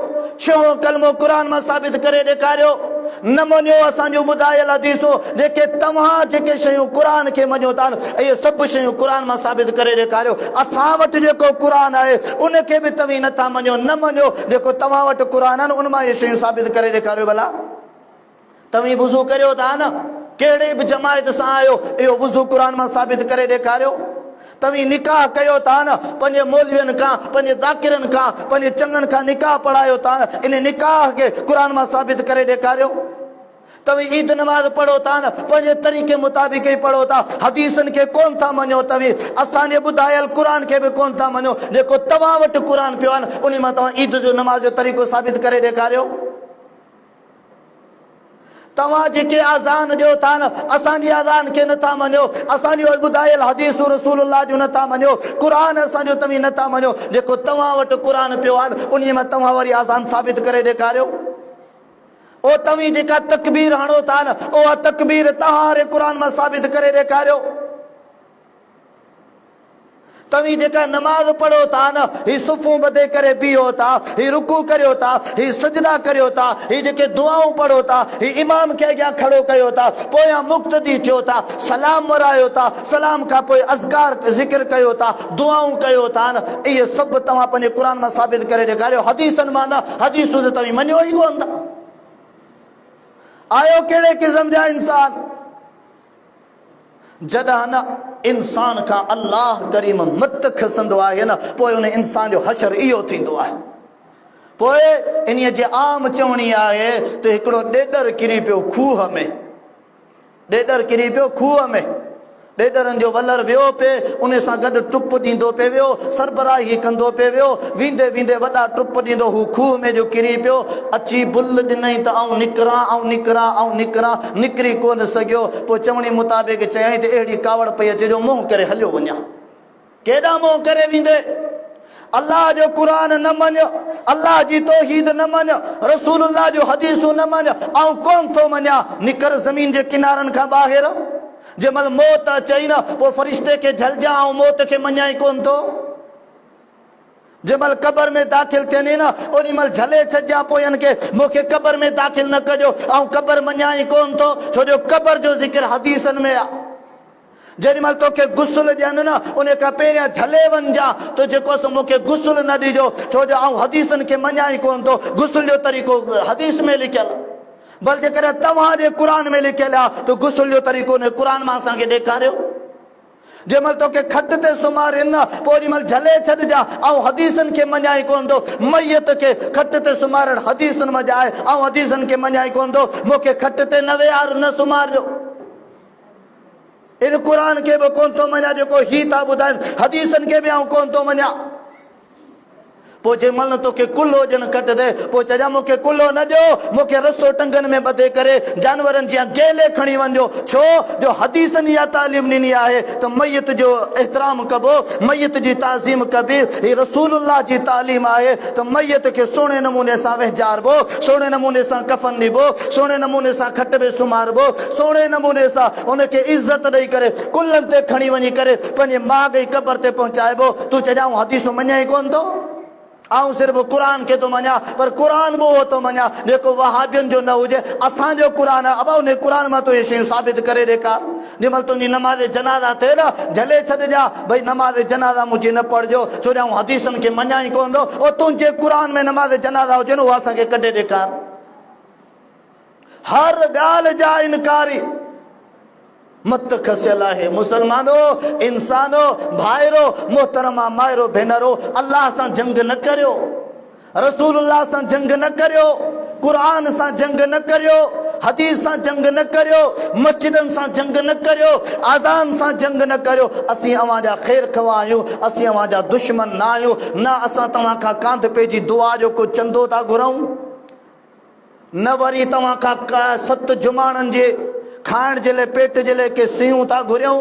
छहों कलमो क़ुरान मां साबित करे ॾेखारियो न मञो असांजो ॿुधायल हदीसूं जेके तव्हां जेके शयूं क़ुरान खे मञो था इहे सभु शयूं क़ुरान मां साबित करे ॾेखारियो असां वटि जेको क़ुरान आहे उनखे बि तव्हीं नथा मञो न मञो जेको तव्हां वटि क़ुरान आहे उन मां इहे शयूं साबित करे ॾेखारियो भला तव्हीं वुज़ू करियो था न कहिड़े बि जमायत सां आयो इहो वुज़ू क़ुरान मां साबित करे ॾेखारियो तव्हीं निकाह कयो था न पंहिंजे मौलवियुनि खां पंहिंजे ज़ाकिरनि खां पंहिंजे चङनि खां निकाह पढ़ायो था न इन निकाह खे क़ुरान मां साबित करे ॾेखारियो तव्हीं ईद नमाज़ पढ़ो था न पंहिंजे तरीक़े मुताबिक़ ई पढ़ो था हदीसनि खे कोन था मञो तव्हीं असांजे ॿुधायल क़ुरान खे बि कोन था मञो जेको तव्हां वटि क़ुरान पियो आहे न उन मां तव्हां ईद जो नमाज़ जो तरीक़ो साबित करे ॾेखारियो तव्हां जेके आज़ान ॾियो था न असांजी आज़ान खे नथा मञो असांजी ॿुधायल हदीसूं रसूलुल्लाह जूं नथा मञो क़ुरान असांजो तव्हीं नथा मञो जेको तव्हां वटि क़ुरान पियो आहे उन मां तव्हां वरी आज़ान साबित करे ॾेखारियो ओ तव्हीं जेका तकबीर हणो था न उहा तकबीर तव्हां क़ुरान मां साबित करे ॾेखारियो तव्हीं जेका नमाज़ पढ़ो था न ही सुफ़ूं ॿधे करे बीहो था ही रुकू करियो था ही सजदा करियो था ही जेके दुआऊं पढ़ो था ही इमाम खे अॻियां खड़ो कयो था पोयां मुक़्तदी थियो था सलाम वरायो था सलाम खां पोइ अज़कार ज़िक्र कयो था दुआऊं कयो था न इहे सभु तव्हां पंहिंजे क़ुरान मां साबित करे ॾेखारियो हदीसनि मां न हदीसूं त तव्हीं मञियो ई कोन था आयो कहिड़े क़िस्म जा इंसान जॾहिं न इंसान का अल्लाह करीम मत खसंदो आहे न, पोइ उन इंसान जो हशर इहो थींदो आहे। पोइ इन जे आम चवणी आहे त हिकिड़ो ॾेॾर किरी पियो खूह में, ॾेॾर किरी पियो खूह में, ॾेॾरनि जो वलर वियो पिए, उन सां गॾु टुप ॾींदो पियो वियो, सरबराही कंदो पियो वियो, वेंदे वेंदे वॾा टुप ॾींदो, हू खूह में जो किरी पियो। अची बुल ॾिनई त आऊं निकिरां, निकिरी कोन सघियो। पोइ चवणी मुताबिक़ चयईं त अहिड़ी कावड़ पई अचे जो मुंहुं करे हलियो वञा। केॾां मुंहुं करे वेंदे? अल्लाह जो क़ुरान न मञ, अल्लाह जी तौहीद न मञ, रसूलुल्लाह जो हदीसूं न मञ, आऊं कोन थो मञा। निकर ज़मीन जे किनारनि खां ॿाहिरि। जंहिंमहिल मौत अचई न, पोइ फ़रिश्ते खे झलजा, ऐं मौत खे मञाई कोन थो। जंहिंमहिल क़बर में दाख़िल थियनि न, ओॾी महिल झले छॾिजां पोयनि खे, मूंखे क़बर में दाख़िल न कजो, ऐं क़बर मञाई कोन थो, छो जो क़बर जो ज़िक्र हदीसनि में आहे। जेॾी महिल तोखे गुस्ल ॾियनि न, उन खां पहिरियां झले वञिजां, तो जेको सो मूंखे गुस्ल न ॾिजो, छो जो आऊं हदीसनि खे मञाई कोन थो। गुस्ल जो तरीक़ो हदीस में लिखियलु, बल जेकर तव्हांजे क़ुरान में लिखियलु आहे त गुस्ल जो तरीक़ो उन क़ुरान मां असांखे ॾेखारियो। जंहिंमहिल तोखे खट ते सुम्हारीनि न, पोइ ओॾी महिल झले छॾिजां, ऐं हदीसनि खे मञाई कोन थो। मैयत खे खट ते सुम्हारणु हदीसनि में आहे, ऐं हदीसनि खे मञाई कोन थो। मूंखे खट ते न वेहार, न सुम्हारजो। इन क़ुरान खे बि कोन थो मञा जेको ही था ॿुधाइनि, हदीसनि खे बि आऊं कोन थो मञा। पोइ जंहिंमहिल तोखे कुल्हो ॼण कट दे, पोइ चइजां मूंखे कुल्हो न ॾियो, मूंखे रसो टंगनि में ॿधे करे जानवरनि जी गेले खणी वञो। छो जो हदीसनि इहा तालीम ॾिनी आहे त मैयत जो एहतराम कबो, मैयत जी ताज़ीम कबी। हीअ रसूलुल्लाह जी तालीम आहे त मैयत खे सुहिणे नमूने सां वहिचारबो, सुहिणे नमूने सां कफ़न ॾिबो, सुहिणे नमूने सां खट में सुम्हारबो, सुहिणे नमूने सां उनखे इज़त ॾेई करे कुल्हनि ते खणी वञी करे पंहिंजे माउ जी क़बर ते पहुचाइबो। तूं चइजां हदीसूं मञाई कोन थो, आऊं सिर्फ़ क़ुरान खे थो मञा, पर क़ुरान बि उहो थो मञा जेको वहाबियुनि जो न हुजे। असांजो क़ुरान आहे, अब उन क़ुरान मां तूं इहे शयूं साबित करे ॾेखार। जंहिंमहिल तुंहिंजी नमाज़ जनाज़ा थिए न, झले छॾिजां भई नमाज़ जनाज़ा मुंहिंजी न पढ़जो, छो जो आऊं हदीसनि खे मञाई कोन थो। ओ तुंहिंजे क़ुरान में नमाज़ जनाज़ा हुजे न, उहा असांखे कढे ॾेखार। हर ॻाल्हि जा इनकारी मत खसियल आहे। मुसलमानो, इंसानो, भाइरो, मोहतरमा, मायरो, भेनरो, अल्लाह सां जंग न करियो, रसूलुल्लाह सां जंग न करियो, क़ुरान सां जंग न करियो, हदीस सां जंग न करियो, मस्जिदनि सां जंग न करियो, आज़ान सां जंग न करियो। असीं अव्हांजा ख़ैर ख़वाह आहियूं, असीं अव्हांजा दुश्मन न आहियूं। न असां तव्हां खां कांध पेजी दुआ जो को चंदो था घुरऊं, न वरी तव्हां खां 7 जुमाणनि जे खाइण जे लाइ, पेट जे लाइ के सियूं था घुरियूं,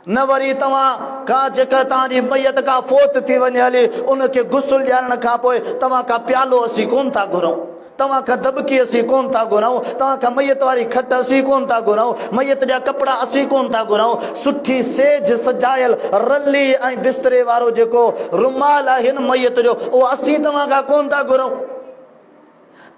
न वरी तव्हां का जेका तव्हांजी मैयत का फोत थी वञे हली, उनखे गुस्ल ॾियारण खां पोइ तव्हां खां प्यालो असीं कोन था घुरऊं, तव्हां खां दबकी असीं कोन था घुरऊं, तव्हां खां मैयत वारी खट असीं कोन था घुरऊं, मैयत जा कपिड़ा असीं कोन था घुरऊं। सुठी सेज सजायल रली ऐं बिस्तरे वारो जेको रुमाल आहे न मैयत जो, उहो असीं तव्हां खां कोन था घुरऊं।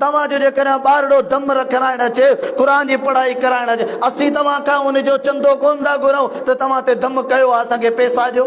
तव्हांजो जेकॾहिं ॿारड़ो दम रखाइण अचे, क़ुरान जी पढ़ाई कराइण अचे, असीं तव्हां खां उनजो चंदो कोन था घुरऊं त तव्हां ते दम कयो आहे, असांखे पैसा ॾियो।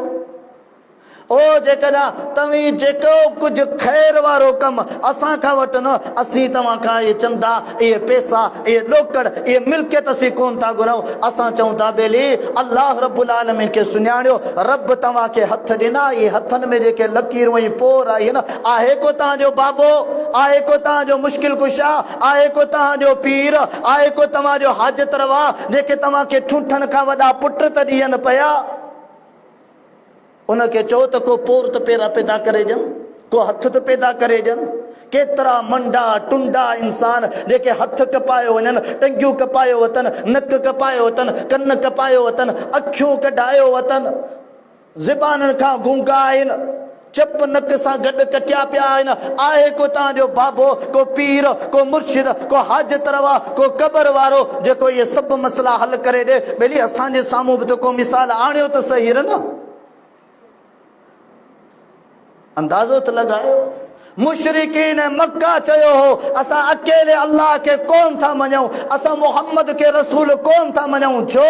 ओ जेकॾहिं तव्हीं जेको कुझु ख़ैर वारो कमु असां खां वठि न, असीं तव्हां खां इहे चंदा, इहे पैसा, इहे ॾोकड़, इहे मिल्कियत असीं कोन था घुरऊं। असां चऊं था बेली अल्लाह रब्बुल आलमीन खे सुञाणियो, रब तव्हांखे हथ ॾिना, इहे हथनि में जेके लकीरूं ऐं पोर आई न, आहे को तव्हांजो बाबो, आहे को तव्हांजो मुश्किल कुशा, आहे को तव्हांजो पीर, आहे को तव्हांजो हाजत रवा, जेके तव्हांखे ठूठनि खां वॾा पुट त ॾियनि पिया। उनखे चओ त को पोर त पेरा पैदा करे ॾियनि, को हथ त पैदा करे ॾियनि। केतिरा मंडा टुंडा इंसान जेके हथ कपायो वञनि, टंगियूं कपायो वतन, नक कपायो वतन, कन कपायो वतन, अखियूं कढायो वतन, ज़बाननि खां गूंगा आहिनि, चप नक सां गॾु कटिया पिया आहिनि। आहे को तव्हांजो बाबो, को पीर, को मुर्शिद, को हाजत रवा, को क़बर वारो जेको इहे सभु मसला हल करे ॾे? भली असांजे साम्हूं बि त को मिसाल आणियो त सही न, अंदाज़ो त लॻायो। मुशरिकीन मक्का चयो हो असां अकेले अल्लाह खे कोन था मञूं, असां मोहम्मद खे रसूल कोन था मञूं। छो?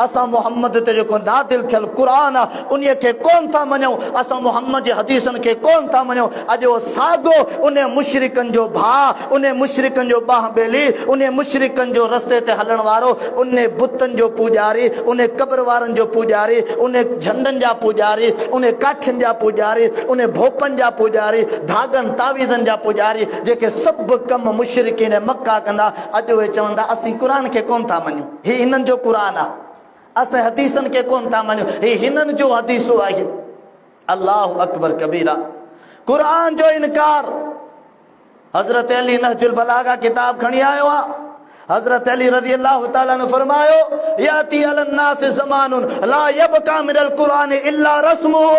असां मोहम्मद ते जेको नादिल थियल क़ुरान आहे उन खे कोन था मञूं, असां मोहम्मद जे हदीसनि खे कोन था मञूं। अॼु उहो साॻियो उन मुशरिकनि जो भाउ, उन मुशरिकनि जो बाह बेली, उन मुशरिकनि जो रस्ते ते हलण वारो, उन बुतनि जो पूॼारी, उन कब्र वारनि जो पूॼारी, उन झंडनि जा पूॼारी, उन काठियुनि जा पूॼारी, उन भोपनि जा पूॼारी, धागनि तावीज़नि जा पूॼारी, जेके सभु कम मुशरिकीन मक्का कंदा, अॼु उहे चवंदा असीं क़ुरान खे कोन था मञूं, हीउ हिननि जो क़ुरान आहे, असां हदीसनि खे कोन था मञूं, हीउ हिननि जो हदीसूं आहे। अल्लाहु अकबर कबीरा। क़ुरान जो इनकार। हज़रत अली नहजुल बलागा किताब खणी आयो आहे। हज़रत अली रज़ी अल्लाह ताला ने फरमायो याती अलन नास ज़मानुन ला यबका मिनल क़ुरान इल्ला रस्मुहु।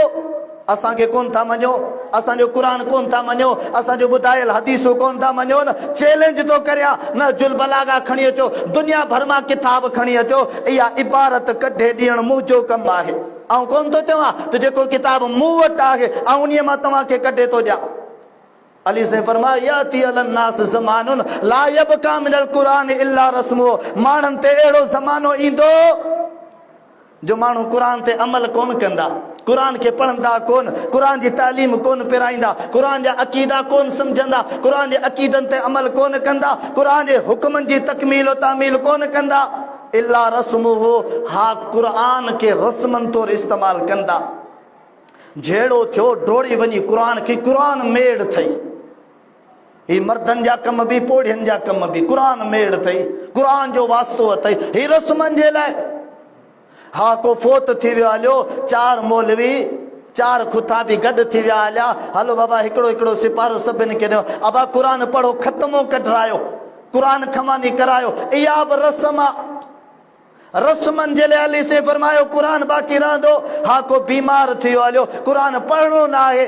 असां खे कोन था मञो, असांजो क़ुरान कोन था मञो, असांजो ॿुधायल हदीसूं कोन था मञो न। चैलेंज थो करियां, नहजुल बलागा खणी अचो, दुनिया भर मां किताब खणी अचो, इहा इबारत कढे ॾियणु मुंहिंजो कमु आहे। ऐं कोन थो चवां त जेको किताब मूं वटि आहे ऐं उन्हीअ मां तव्हांखे कढे थो ॾियां। अली से फरमाया याती अलन नास ज़मानुन ला यबका मिनल क़ुरान इल्ला रस्मुहु। माण्हुनि ते अहिड़ो ज़मानो ईंदो जो माण्हू क़ुरान ते अमल कोन कंदा, क़ुरान खे पढ़ंदा कोन, क़ुरान जी तालीम कोन पिराईंदा, क़ुरान जा अक़ीदा कोन सम्झंदा, क़ुरान जे अक़ीदनि ते अमल कोन कंदा, क़ुरान जे हुक्मनि जी तकमील तामील कोन कंदा। इल्ला रस्मुहु, हा क़ुरान खे रस्मनि तौरु इस्तेमालु कंदा। जहिड़ो थियो डोड़ी वञी क़ुरान खे, क़ुरान मेड़ अथई, ही मर्दनि जा कम बि पोड़ियुनि जा कम बि, क़ुरान मेड़ अथई, क़ुरान जो वास्तो अथई, ही रस्मनि जे लाइ। हा को फोत थी वियो हलियो, चार मौलवी चार खुता बि गॾु थी विया हलिया, हलो बाबा हिकिड़ो हिकिड़ो सिपारो सभिनि खे ॾियो, अबा क़ुरान पढ़ो, ख़तमो कढायो, क़ुरान खमानी करायो, इहा बि रस्म आहे। रस्मनि जे लाइ अली से फरमायो क़ुरान बाक़ी रहंदो। हा को बीमार थी वियो हलियो, क़ुरान पढ़णो न आहे,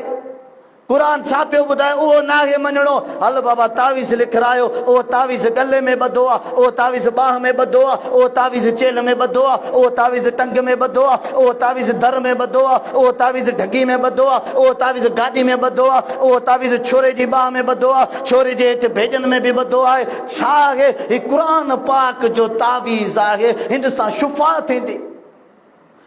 क़ुरान छा पियो ॿुधाए उहो न आहे मञणो, हल बाबा तावीज़ लिखायो, उहो तावीज़ गले में ॿधो आहे, उहो तावीज़ बाह में ॿधो आहे, उहो तावीज़ चेल में ॿधो आहे, उहो तावीज़ टंग में ॿधो आहे, उहो तावीज़ दर में ॿधो आहे, उहो तावीज़ ढगी में ॿधो आहे, उहो तावीज़ गाॾी में ॿधो आहे, उहो तावीज़ छोरे जी बाह में ॿधो आहे, छोरे जे हेठि भेजनि में बि ॿधो आहे। छा आहे? ही क़ुरान पाक जो तावीज़ आहे, हिन सां शुफ़ा थींदी।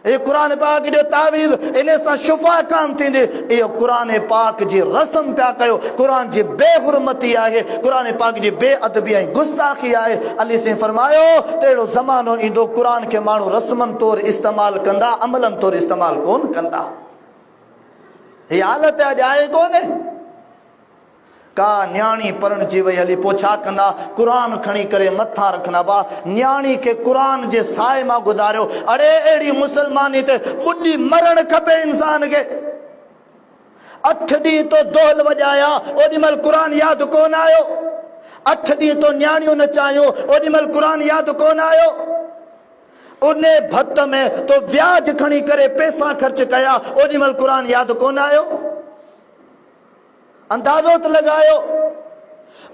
ये क़ुरान पाक जो तावीज़, इन सां शुफ़ा कान थींदी। इहो क़ुरान पाक जी रस्म पिया कयो, क़ुरान जी बेहुरमती आहे, क़ुरान पाक जी बेअदबी ऐं गुस्ताखी आहे। अली से फरमायो तहिड़ो ज़मानो ईंदो क़ुरान खे माण्हू रस्मनि तौरु इस्तेमालु कंदा, अमलनि तौरु इस्तेमालु कोन कंदा। हीअ हालत अॼु आहे कोन्हे। का न्याणी परणजी वई हली, पोइ छा कंदा? क़ुरान खणी करे मथां रखंदा। बा न्याणी खे क़ुरान जे साए मां गुज़ारियो। अड़े अहिड़ी मुसलमानी ते ॿुॾी मरणु खपे इंसान खे। 8 ॾींहं तो दोहल वॼाया, ओॾी महिल क़ुरान यादि कोन आयो। 8 ॾींहं तो न्याणियूं नचायूं, ओॾी महिल क़ुरान यादि कोन आयो। उन भत में तो व्याज खणी करे पैसा ख़र्च कया, ओॾी महिल क़ुरान यादि कोन आयो। अंदाज़ो त लॻायो,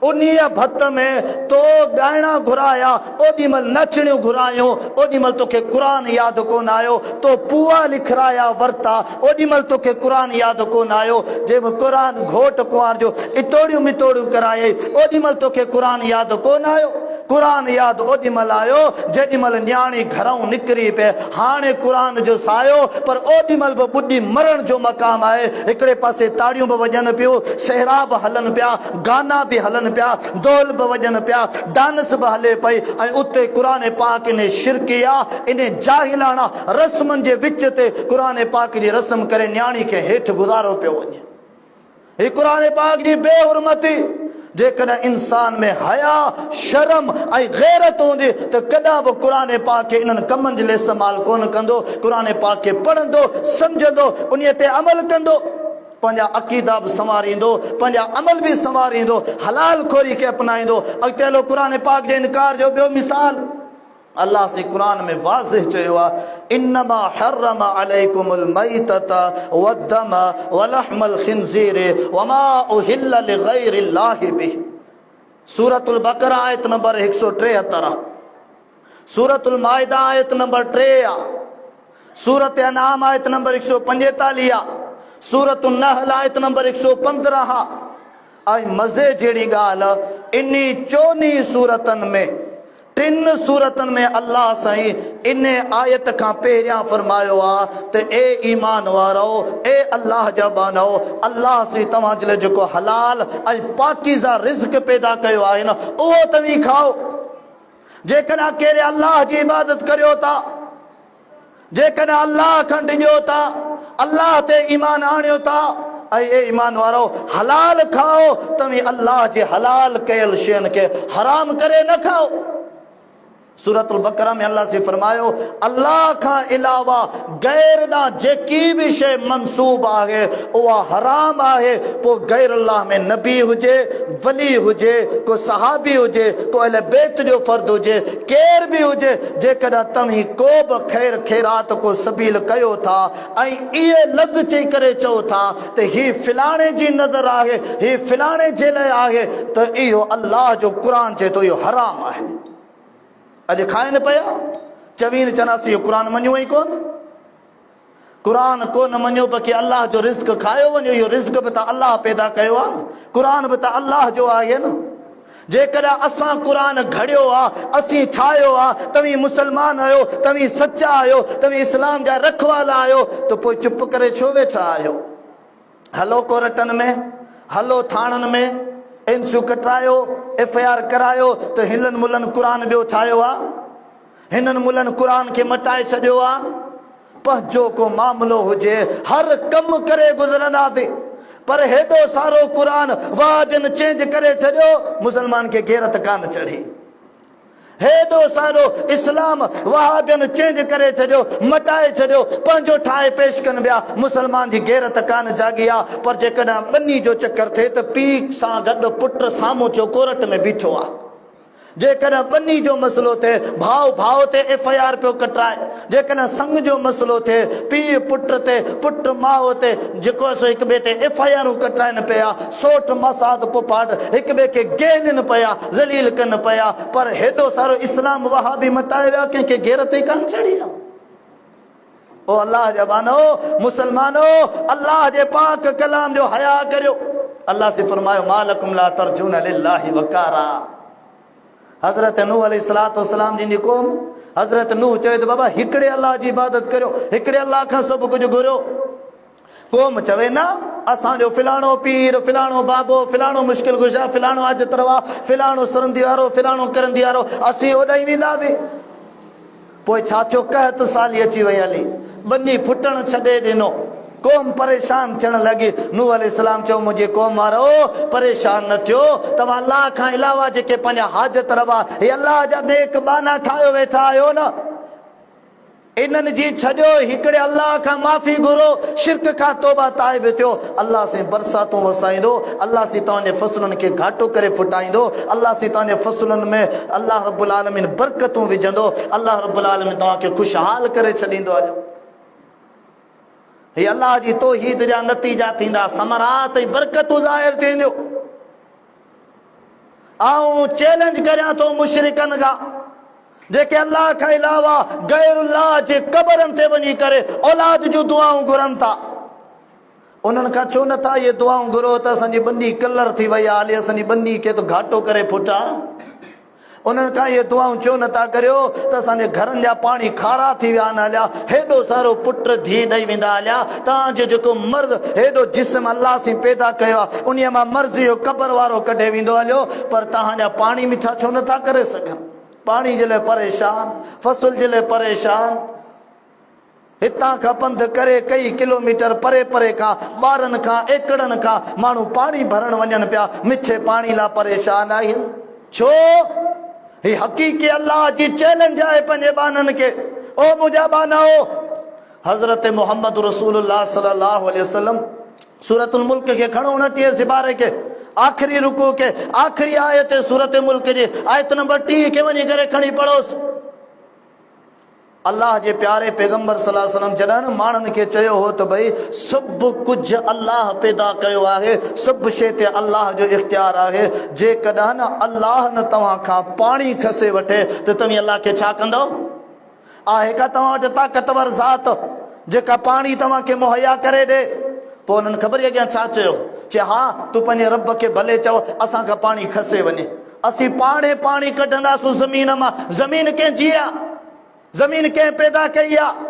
उन्हीअ भत में तो ॻाइणा घुराया, ओॾी महिल नचणियूं घुरायूं, ओॾी महिल तोखे क़ुरान यादि कोन आयो। तो पुआ लिखराया वरिता, ओॾी महिल तोखे क़ुरान यादि कोन आयो। जंहिं क़ुरान घोट कुंवार जो इतोड़ियूं मितोड़ियूं करायई, ओॾी महिल तोखे क़ुरान यादि कोन आयो। क़ुरान यादि ओॾी महिल आयो जेॾी महिल न्याणी घरां निकिरी पए। हाणे क़ुरान जो सायो, पर ओॾी महिल बि ॿुॾी मरण जो मक़ाम आहे। हिकिड़े पासे ताड़ियूं बि वॼनि पियूं, सहरा बि हलनि पिया, गाना बि हलनि पिया, दोल बि वॼनि पिया, डांस बि हले पई, ऐं उते क़ुरान पाक इन शिरकिया, इन जाहिलाना रस्मनि जे विच ते क़ुरान पाक जी रस्म करे न्याणी खे हेठि गुज़ारो पियो वञे। हीअ क़ुरान पाक जी बेहुरमती। जेकॾहिं इंसान में हया, शर्म ऐं गैरत हूंदी त कॾहिं बि क़ुरान पाक खे इन्हनि कमनि जे लाइ इस्तेमालु कोन कंदो। क़ुरान पाक खे पढ़ंदो, सम्झंदो, उन ते अमल कंदो, पंहिंजा अक़ीदा बि संवारींदो, पंहिंजा अमल बि संवारींदो, हलाल खोरी खे अपनाईंदो। अॻिते हलो क़ुरान पाक जे इनकार जो ॿियो मिसाल अल्लाह से क़ुरान में वाज़िह चयो आहे, इन्नमा हर्रम अलैकुमुल मैतत वद्दम वलहमल खिंज़ीर वमा उहिल्ल लिग़ैरिल्लाहि बिह। सूरतुल बकरा आयत नंबर 173, सूरतुल माइदा आयत नंबर 3, सूरत अनाम आयत नंबर 145, सूरतुल नहल आयत नंबर 115। ऐं मज़े जहिड़ी ॻाल्हि इन्ही 4 सूरतनि में टिन सूरतन में अल्लाह साईं इन आयत का पहिरियां फरमायो आ ते ए ईमान वारो, ए अल्लाह जा बानो, अल्लाह से तव्हां जे जेको हलाल ऐं पाकीज़ा रिज़्क पैदा कयो आहे न उहो तव्हीं खाओ। जेकॾहिं कहिड़े अल्लाह जी इबादत करियो था, जेकॾहिं अल्लाह खां डिॼो था, अल्लाह ते ईमान आणियो था, ऐं ए ईमान वारो हलाल खाओ, तव्हीं अल्लाह जे हलाल कयल शयुनि खे हराम करे न खाओ। सूरतुल बकरा में अल्लाह से फरमायो अल्लाह का अलावा गैर ना जेकी भी शे मंसूब आहे उहा हराम आहे। पो गैर अल्लाह में नबी हुजे, वली हुजे, को सहाबी हुजे, को अहले बैत जो फर्द हुजे, केर भी हुजे, जेकॾहिं तव्हीं को बि खैर खैरात को सबील कयो था ऐं इहे लफ़्ज़ चई करे चओ था त ही फिलाणे जी नज़र आहे, ही फिलाणे जे लाइ आहे, त इहो अल्लाह जो क़ुर चए थो इहो हराम आहे। अॼु खाइनि पिया चवीनि चनासी क़ुर मञियो ई कोन, क़ुर कोन मञियो बाक़ी अल्लाह जो रिज़्क खायो वञो, इहो रिज़्क बि त अल्लाह पैदा कयो आहे न, क़ुर बि त अल्लाह जो आहे न। जेकॾहिं असां क़ुर घड़ियो आहे, असीं ठाहियो आहे, तव्हीं मुस्लमान आहियो, तव्हीं सचा आहियो, तव्हीं इस्लाम जा रखवाला आहियो, त पोइ चुप करे छो वेठा आहियो? हलो कोर्टनि में, हलो थाणनि में इंसू कटायो, FIR करायो त हिननि मुलनि क़ुर ॿियो ठाहियो आहे, हिननि मुलनि क़ुर खे मटाए छॾियो आहे। पंहिंजो को मामिलो हुजे हर कम करे गुज़रंदासीं, पर हेॾो सारो क़ुर वादिन चेंज करे छॾियो, मुसलमान खे गैरत कान चढ़ी। हेॾो सारो इस्लाम वहाबियन चेंज करे छॾियो, मटाए छॾियो, पंहिंजो ठाहे पेश कनि पिया, मुसलमान जी गैरत कान जागी आहे। पर जेकॾहिं ॿनी जो चकर थिए त पीउ सां गॾु पुट साम्हूं थियो कोर्ट में बीठो आहे, जेकॾहिं ॿनी जो मसइलो थिए भाउ भाउ ते FIR पियो कटाए, जेकॾहिं संग जो मसइलो थिए पीउ पुट ते, पुट माउ ते, जेको सो हिक ॿिए ते FIR कटाइनि पिया, सोठ मसाद पुपाट हिक ॿिए खे गेलनि पिया, ज़लील कनि पिया, पर हेॾो सारो इस्लाम वहाबी मटाए विया, कंहिंखे गैरत ई कान चढ़ी आहे। ओ अल्लाह जा बानो मुसलमानो, अल्लाह जे पाक कलाम जो हया करियो। अल्लाह से फरमायो मालकुम ला तर्जून लिल्लाहि वकारा। हज़रत नूह अलैहिस्सलाम जी क़ौम, हज़रत नूह चवे त बाबा हिकिड़े अल्लाह जी इबादत करियो, हिकिड़े अल्लाह खां सभु कुझु घुरियो। क़ौम चवे न असांजो फिलाणो पीर, फिलाणो बाबो, फिलाणो मुश्किल गुशा, फिलाणो आजत रवा, फिलाणो सरंदी वारो, फिलाणो करंदी वारो, असीं ओॾाई वेंदासीं। पोइ छा थियो, कहत साली अची वई हली, ॿनी फुटण छॾे ॾिनो, क़ौम परेशान थियण लॻी। नूह अलैहिस्सलाम चयो मुंहिंजे क़ौम वारो परेशान न थियो, तव्हां अल्लाह खां अलावा जेके पंहिंजा हाजत रवा हे अल्लाह जा नेक बाना ठाहियो वेठा आहियो न, इन्हनि जी छॾियो, हिकिड़े अल्लाह खां माफ़ी घुरो, शिरक खां तौबा ताइब थियो, अल्लाह से बरसातूं वसाईंदो, अल्लाह से तव्हांजे फसलनि खे घाटो करे फुटाईंदो, अल्लाह से तव्हांजे फसलनि में अल्लाह रब्बुल आलमीन बरकतूं विझंदो, अल्लाह रब्बुल आलमीन तव्हांखे खुशहाल करे छॾींदो। हलो हे अल्लाह जी तौहीद जा नतीजा थींदा, समरात ऐं बरकतूं ज़ाहिर थींदियूं। आऊं चैलेंज करियां थो मुशरिकनि खां, जेके अल्लाह खां अलावा गैरुल्लाह जे क़बरनि ते वञी करे औलाद जूं दुआऊं घुरनि था, उन्हनि खां छो नथा इहे दुआऊं घुरो त असांजी ॿनी कलर थी वई आहे, हाली असांजी ॿनी खे त घाटो करे फुटा। उन्हनि खां इहे दुआऊं छो नथा करियो त असांजे घरनि जा पाणी खारा थी विया आहिनि, हलिया हेॾो सारो पुट धीउ ॾेई वेंदा, हलिया तव्हांजो जेको मर्द हेॾो जिस्म अल्लाह से पैदा कयो आहे उन मां मर्ज़ी जो क़बर वारो कढे वेंदो हलियो, पर तव्हांजा पाणी मिठा छो नथा करे सघनि? पाणी जे लाइ परेशान, फसल जे लाइ परेशान, हितां खां पंधु करे कई किलोमीटर परे परे खां ॿारनि खां एकड़नि खां माण्हू पाणी भरण वञनि पिया, मिठे पाणी लाइ परेशान आहिनि। छो? ही हक़ीक़ी अल्लाह जी चैलेंज आहे पंहिंजे बाननि खे। ओ मुंहिंजा बानाओ, हज़रत मोहम्मद रसूलुल्लाह सल्लल्लाहु अलैहि वसल्लम सूरतुल मुल्क खे खणो 29 सिपारे के आखिरी रुकू के आखिरी आयत सूरत मुल्क जी आयत नंबर 3 के वञी करे खणी पढ़ोस। अल्लाह जे प्यारे पैगंबर सल्लल्लाहु अलैहि वसल्लम जॾहिं माण्हुनि खे चयो हो त भई सभु कुझु अल्लाह पैदा कयो आहे, सभु शइ ते अल्लाह जो इख्तियार आहे, जेकॾहिं न अल्लाह न तव्हां खां पाणी खसे वठे त तव्हां अल्लाह खे छा कंदो? आहे का तव्हां वटि ताक़तवर ज़ात जेका पाणी तव्हांखे मुहैया करे ॾे? पोइ उन्हनि ख़बर अॻियां छा चयो? चए हा तूं पंहिंजे रब खे भले चओ असां खां पाणी खसे वञे। असी पाणे पानी कढंदासूं ज़मीन मां। ज़मीन कंहिं जिया, ज़मीन कंहिं पैदा कई आहे?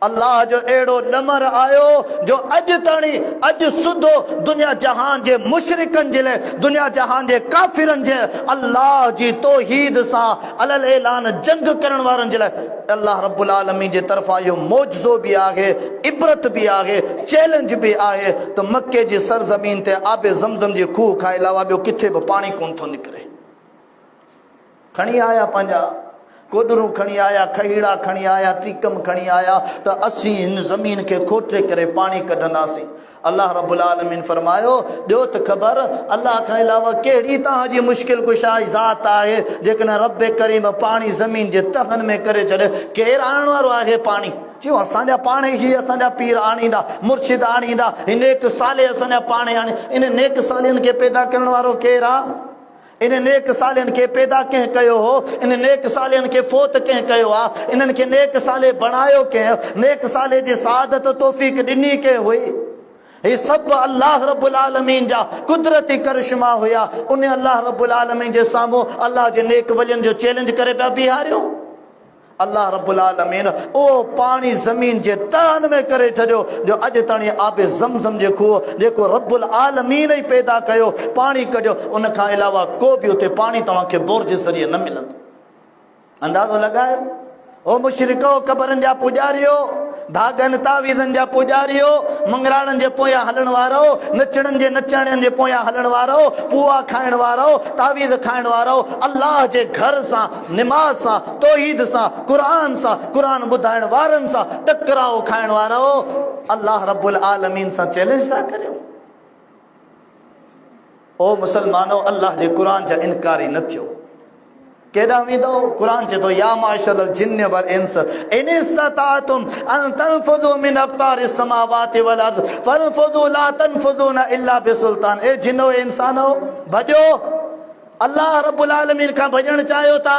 अल्लाह जो अहिड़ो ॾमर आयो जो अॼु ताणी, अॼु सुधो दुनिया जहान जे मुशरिकनि जे लाइ, दुनिया जहान जे काफ़िरनि जे अल्लाह जी तौहीद सां अलल ऐलान जंग करण वारनि जे लाइ अल्लाह रब्बुल आलमीन जे तरफ़ां इहो मौजज़ो बि आहे, इबरत बि आहे, चैलेंज बि आहे त मके जी सरज़मीन ते आबे ज़मज़म जे खूह खां अलावा ॿियो किथे बि पाणी कोन थो निकिरे। खणी आया पंहिंजा कोडरू खणी आया, खहीड़ा खणी आया, टीकम खणी आया त असीं हिन ज़मीन खे खोटे करे पाणी कढंदासीं। अल्लाह रब्बुल आलमीन फरमायो, ॾियो त ख़बर अल्लाह खां अलावा कहिड़ी तव्हांजी मुश्किल कुशा ज़ात आहे जेकॾहिं रब करीम पाणी ज़मीन जे तहनि में करे छॾे? केरु आणण वारो आहे पाणी? चयो असांजा पाणे ई असांजा पीर आणींदा, मुर्शिद आणींदा, हिन नेक साले असांजा पाणे आणी। इन नेक सालियुनि खे पैदा करण वारो केरु आहे? इन नेक सालियुनि खे पैदा कंहिं कयो हो? इन नेक सालियुनि खे फोत कंहिं कयो आहे? इन्हनि खे नेक साले बणायो कंहिं? नेक साले जी सआदत तौफ़ीक़ ॾिनी कंहिं हुई? हे सभु अल्लाह रब्बुल आलमीन जा कुदरती करिश्मा हुया। उन अल्लाह रब्बुल आलमीन जे साम्हूं अल्लाह जे नेक वलियुनि जो चैलेंज करे पिया बीहारियो। अल्लाह रब्बुल आलमीन ओ पाणी ज़मीन जे तहनि में करे छॾियो जो अॼु ताणी आबे ज़मज़म जे खूह जेको रब्बुल आलमीन ई पैदा कयो, पाणी कढियो, उन खां अलावा को बि उते पाणी तव्हांखे बोर जे ज़रिए न मिलंदो। अंदाज़ो लॻायो। ओ मुशरिको, क़बरनि जा पुॼारियो, धागनि तावीज़नि जा पुॼारियो, मंगराड़नि जे पोयां हलण वारो, नचड़नि जे नचाणियुनि जे पोयां हलण वारो, पुआ खाइण वारो, तावीज़ खाइण वारो, अल्लाह जे घर सां, निमाज़ सां, तौहीद सां, क़ुरान ॿुधाइण वारनि सां टकराओ खाइण वारो, अल्लाह रब्बुल आलमीन सां चैलेंज था करियो। ओ मुसलमानो, अल्लाह जे क़ुरान जा इनकारी न थियो। केॾां वेंदो? क़ुरान चए थो, या माशरल जिन्न वल इंस इन इस्तताअतुम अन तनफुज़ू मिन अक़तारिस समावाति वल अर्ज़ फनफुज़ू ला तनफुज़ून इल्ला बिसुल्तान। ए जिनो इंसानो, भॼो। अल्लाह रब्बुल आलमीन खां भॼण चाहियो था?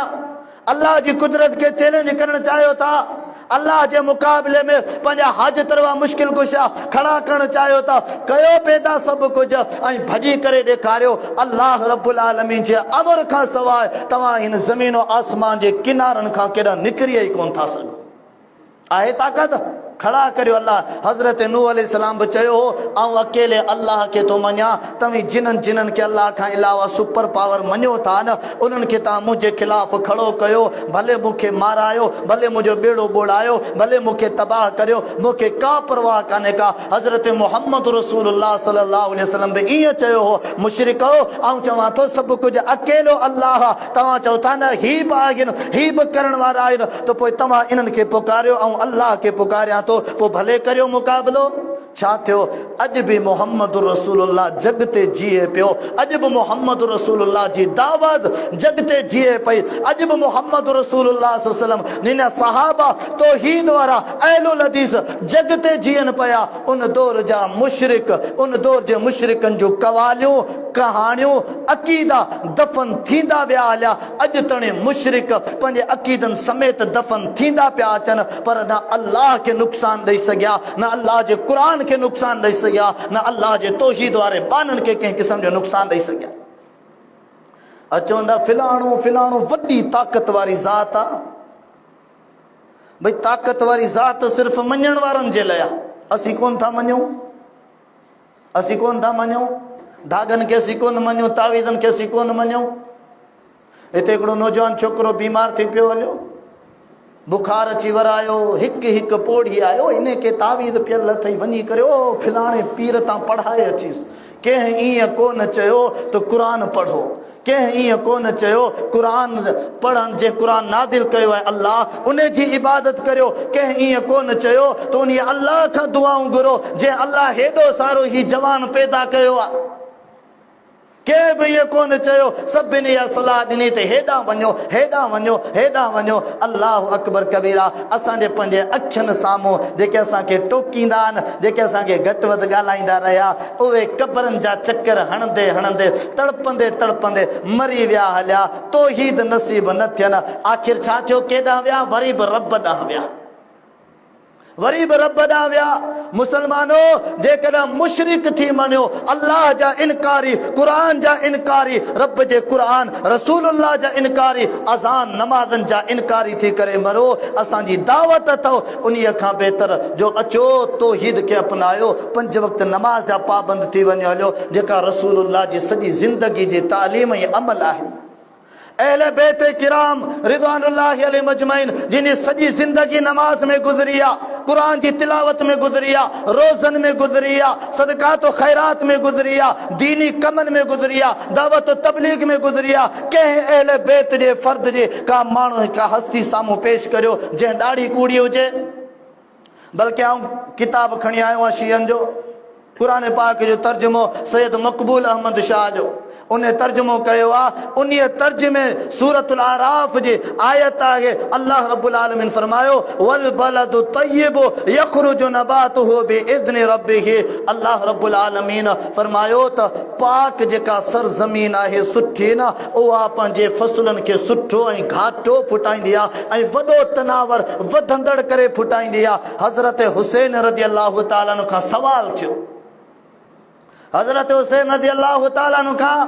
अल्लाह जी कुदरत खे चैलेंज करण चाहियो था? अल्लाह जे मुक़ाबले में पंहिंजा हाजत रवा मुश्किल कुशा खड़ा करण चाहियो था? कयो पैदा सभु कुझु ऐं भॼी करे ॾेखारियो। अल्लाह रब्बुल आलमीन जे अमर खां सवाइ तव्हां हिन ज़मीन और आसमान जे किनारनि खां केॾां निकिरी ई कोन था सघो। आहे ताक़त? खड़ा करियो। अल्लाह हज़रत नूह अलैहिस्सलाम बि चयो हो, ऐं अकेले अल्लाह खे थो मञा। तव्हीं जिन्हनि खे अल्लाह खां अलावा सुपर पावर मञो था न, उन्हनि खे तव्हां मुंहिंजे ख़िलाफ़ खड़ो कयो। भले मूंखे मारायो, भले मुंहिंजो बेड़ो ॿोड़ायो, भले मूंखे तबाह करियो, मूंखे का परवाह कान्हे का। हज़रत मुहम्मद रसूलुल्लाह सल्लल्लाहु अलैहि वसल्लम बि ईअं चयो हो, मुशरिको ऐं चवां थो सभु कुझु अकेलो अल्लाह। तव्हां चओ था न ही बि आहिनि, ही बि करण वारा आहिनि, त पोइ तव्हां इन्हनि खे पुकारियो ऐं अल्लाह खे पुकारियां थो, पोइ भले करियो मुक़ाबिलो। छा थियो? अॼु बि मोहम्मद रसूलुल्लाह जग ते जीए पियो। अॼु बि मोहम्मद रसूलुल्लाह जी दावत जग ते जीए पई। अॼु बि मोहम्मद रसूलुल्लाह सल्लल्लाहु अलैहि वसल्लम सहाबा तौहीद वारा अहलुल हदीस जग ते जीअन पिया। उन दौर जा मुशरिक, उन दौर जे मुशरिकनि जूं कवालियूं, कहाणियूं, अक़ीदा दफ़न थींदा विया हलिया। अॼु ताणी मुशरिक पंहिंजे अक़ीदनि समेत दफ़न थींदा पिया अचनि, पर न अल्लाह खे नुक़सान ॾेई सघिया, न अल्लाह जे क़ुरान खे नुक़सान ॾेई सघिया, न अल्लाह जे तौहीद वारे बाननि खे कंहिं क़िस्म जो नुक़सान ॾेई सघिया। चवंदा फिलाणो फिलाणो वॾी ताक़त वारी ज़ात आहे। भई ताक़त वारी ज़ात सिर्फ़ मञण वारनि जे लाइ आहे। असीं कोन था मञूं, असीं कोन था मञूं, धागनि खे असीं कोन मञूं, तावीज़नि खे असीं कोन मञूं। हिते हिकिड़ो नौजवान छोकिरो बीमार थी पियो हलियो, बुखार अची वरायो, हिकु हिकु पोड़ी आयो, इन खे तावीज़ पियल अथई, वञी करे ओ फिलाणे पीर तां पढ़ाए अचीसि। कंहिं ईअं कोन चयो त क़ुरान पढ़ो, कंहिं ईअं कोन चयो क़ुरान पढ़नि, जे क़ुरान नादिल कयो आहे अल्लाह उन जी इबादत करियो। कंहिं ईअं कोन चयो त उन अल्लाह खां दुआऊं घुरो, जे अल्लाह हेॾो सारो ही जवान पैदा कयो आहे। कंहिं बि इहो कोन चयो, सभिनी इहा सलाह ॾिनी त हेॾां वञो, हेॾां वञो, हेॾां वञो। अल्लाह अकबर कबीरा। असांजे पंहिंजे अखियुनि साम्हूं जेके असांखे टोकींदा आहिनि, जेके असांखे घटि वधि ॻाल्हाईंदा रहिया, उहे क़बरनि जा चकर हणंदे हणंदे तड़पंदे तड़पंदे मरी विया हलिया। तौहीद नसीब न थियनि। आख़िर छा थियो? केॾां विया? वरी बि रब ॾांहुं विया, वरी बि रब ॾांहुं विया। मुसलमानो जेकॾहिं मुशरिक थी मञियो, अल्लाह जा इनकारी, क़ुरान जा इनकारी, रब जे क़ुरान रसूलुल्लाह जा इनकारी, अज़ान नमाज़नि जा इनकारी थी करे मरो, असांजी दावत अथव उन्हीअ खां बहितर जो अचो तौहीद खे अपनायो, 5 वक़्त नमाज़ जा पाबंद थी वञो हलियो, जेका रसूलुल्लाह जी सॼी ज़िंदगी जी तालीम ऐं अमल आहे। अहले बैत किराम रिज़वानुल्लाहि अलैहिम अजमईन जिन सॼी ज़िंदगी नमाज में गुज़री आहे, क़ुरान जी तिलावत में गुज़री आहे, रोज़नि में गुज़री आहे, सदक़ात व ख़ैरात में गुज़री आहे, दीनी कमनि में गुज़री आहे, दावत तबलीग में गुज़री आहे। कंहिं अहले बैत जे फ़र्द जे का माण्हू का हस्ती साम्हूं पेश करियो जंहिं ॾाढी कूड़ी हुजे। बल्कि आउं किताब खणी आयो आहियां शियनि जो, क़ुरान पाक जो तर्जुमो सैयद मक़बूल अहमद शाह जो, उन तर्जुमो कयो आहे। उन तर्जुमे सूरतुल आराफ जी आयत आहे, अल्लाह रब्बुल आलमीन फरमायो वल बलदु तय्यिबु यखरुजु नबातुहु बिइज़्नि रब्बिही। अल्लाह रब्बुल आलमीन फरमायो त पाक जेका सरज़मीन आहे सुठी न, उहा पंहिंजे फसलनि खे सुठो ऐं घाटो फुटाईंदी आहे ऐं वॾो तनावर वधंदड़ करे फुटाईंदी आहे। हज़रत हुसैन रज़ी अल्लाह ताला अन्हु खां सवाल थियो, हज़रत हुसैन रज़ी अल्लाह ताला अन्हु खां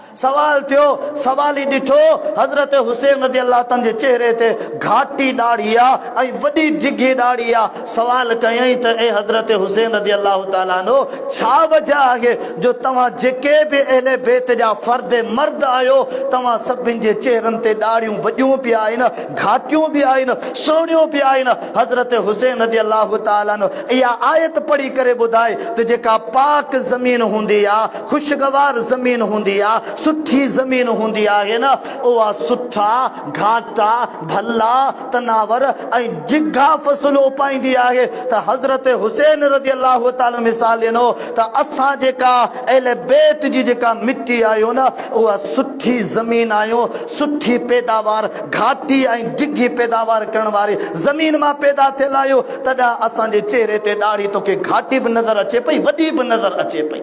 सवाल थियो, सवाली ॾिठो हज़रत हुसैन रज़ी अल्लाह ताला जे चेहरे ते घाटी ॾाढ़ी आहे ऐं वॾी डिघी ॾाढ़ी आहे। सवाल कयई त ए हज़रत हुसैन रज़ी अल्लाह ताला अन्हु, छा वजह आहे जो तव्हां जेके बि अहले बैत जा फ़र्द मर्द आहियो, तव्हां सभिनि जे चेहरनि ते ॾाढ़ियूं वॾियूं बि आहिनि, घाटियूं बि आहिनि, सुहिणियूं बि आहिनि। हज़रत हुसैन रज़ी अल्लाह ताला अन्हु इहा आयत पढ़ी करे ॿुधाए त जेका पाक ज़मीन हूंदी आहे, ख़ुशगवार ज़मीन हूंदी आहे, सुठी ज़मीन हूंदी आहे न, उहा सुठा घाटा भला तनावर ऐं डिघा फसल उपाईंदी आहे। त हज़रत हुसैन रज़ी अल्लाह ताला मिसाल ॾिनो त असां जेका अहले बैत जी जेका मिटी आहियूं न, उहा सुठी ज़मीन आहियूं, सुठी पैदावार घाटी ऐं डिघी पैदावार करण वारी ज़मीन मां पैदा थियल आहियूं। तॾहिं असांजे चेहरे ते ॾाढ़ी तोखे घाटी बि नज़र अचे पई, वॾी बि नज़र अचे पई।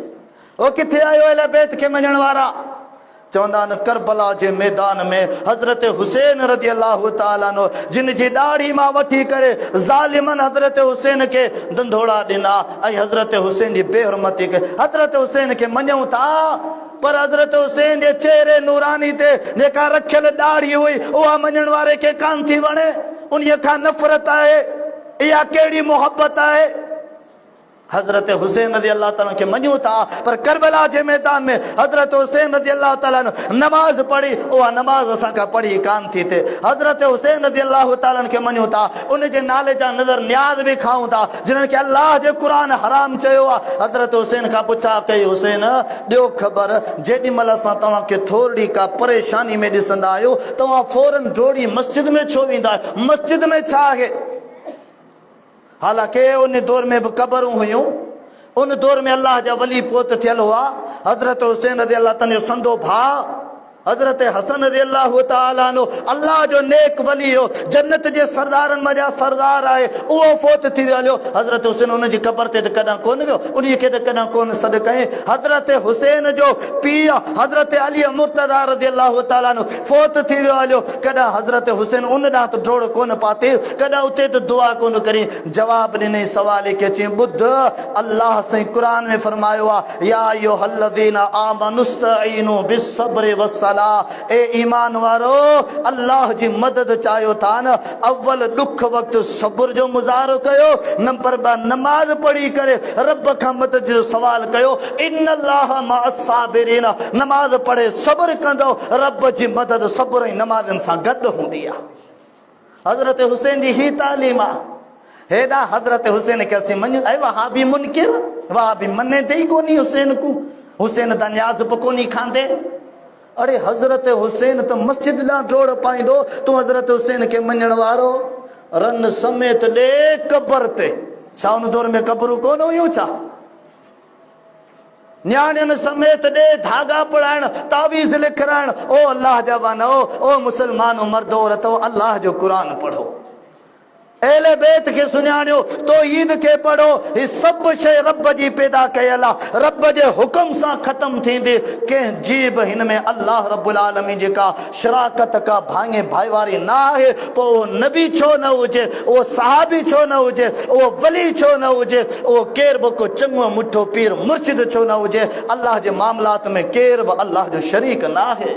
ओ किथे आयो अहले बैत खे मञण वारा? चवंदा आहिनि करबला जे मैदान में हज़रत हुसैन रज़ी अल्लाह ताला अन्हु जिन जी ॾाढ़ी मां वठी करे ज़ालिमनि हज़रत हुसैन खे धंधोड़ा ॾिना ऐं हज़रत हुसैन जी बेहरमती खे, हज़रत हुसैन खे मञूं था, पर हज़रत हुसैन जे चेहरे नूरानी ते जेका रखियल ॾाढ़ी हुई उहा मञण वारे खे कान थी वणे, उन्हीअ खां नफ़रत आहे। इहा कहिड़ी मोहबत आहे? हज़रत हुसैन रज़ी अल्लाह ताला खे मञूं था, पर करबला जे मैदान में हज़रत हुसैन रज़ी अल्लाह ताला नमाज पढ़ी, उहा नमाज असां खां पढ़ी कान थी थिए। हज़रत हुसैन रज़ी अल्लाह ताला खे मञूं था, उन जे नाले जा नज़र न्याज़ बि खाऊं था जिन्हनि खे अल्लाह जे क़ुरान हराम चयो आहे। हज़रत हुसैन खां पुछा कई, हुसैन ॾियो ख़बर, जेॾी महिल असां तव्हांखे थोरी का परेशानी में ॾिसंदा आहियूं, तव्हां फौरन डोड़ी मस्जिद में छो वेंदा आहियो? मस्जिद में छा आहे? हालांकि उन दौर में भी कबरूं हुयूं, उन दौर में अल्लाह जा वली पोत थियल हुआ। हज़रत हुसैन रज़ी अल्लाह ताला जो संदो भाउ हज़रत हसन रज़ी अल्लाह ताला अन्हु अल्लाह जो नेक वली हो, जन्नत जे सरदारनि मां जा सरदार आहे, उहो फोत थी वियो। हज़रत हुसैन उन जी क़बर ते त कॾहिं कोन वियो, उन खे त कॾहिं कोन सॾ कयईं। हज़रत हुसैन जो पीउ हज़रत अली मुर्तज़ा रज़ी अल्लाह ताला अन्हु फोत थी वियो। कॾहिं हज़रत हुसैन उन ॾांहुं त डोड़ कोन पाती, कॾहिं उते त दुआ कोन करी। जवाब ॾिनई सवाल खे, चई ॿुध, अल्लाह साईं क़ुरान में फरमायो आहे, या अय्युहल्लज़ीना आमनुस्तईनु बिस्सब्रि वस्सलाह, ए ईमान वारो अल्लाह जी मदद चाहियो था न, अव्वल दुख वक़्तु सब्र जो मुज़ाहिरो कयो, नंबर 2 नमाज पढ़ी करे रब खां मदद जो सवाल कयो। इन्नल्लाह मअस्साबिरीन, नमाज पढ़े सब्र कंदो, रब जी मदद सब्र ऐं नमाज़नि सां गॾु हूंदी आहे। हज़रत हुसैन जी ही तालीम आहे। हेॾा हज़रत हुसैन खे असीं मञूं, ऐं वहाबी मुनकिर, वहाबी मने ते ई कोन्हे हुसैन को, हुसैन त न्याज़ बि कोन्हे खांदे। अरे हज़रत हुसैन त मस्जिद ॾांहुं डोड़ पाईंदो, तूं हज़रत हुसैन खे मञण वारो रन समेत ॾे कबर ते। छा उन दौर में कबरूं कोन हुयूं छा? न्याणियुनि समेत ॾे धागा पढ़ाइण, तावीज़ लिखाइण। ओ अल्लाह जा वानो, ओ मुसलमान मर्द औरतो, अल्लाह जो क़ुरान पढ़ो। अहले बैत के सुञाणियो, तौहीद के पढ़ो। ही सब शइ रब जी पैदा कयल आहे, रब जे हुक्म सां ख़त्म थींदी। कंहिं जीब हिन में अल्लाह रब्बुल आलमीन जेका शराकत का भाङे भाईवारी न आहे, पोइ उहो नबी छो न हुजे, उहो सहाबी छो न हुजे, उहो वली छो न हुजे, उहो केर बि को चङो मुठो पीर मुर्शिद छो न हुजे। अल्लाह जे मामलात में केर बि अल्लाह जो शरीक न आहे।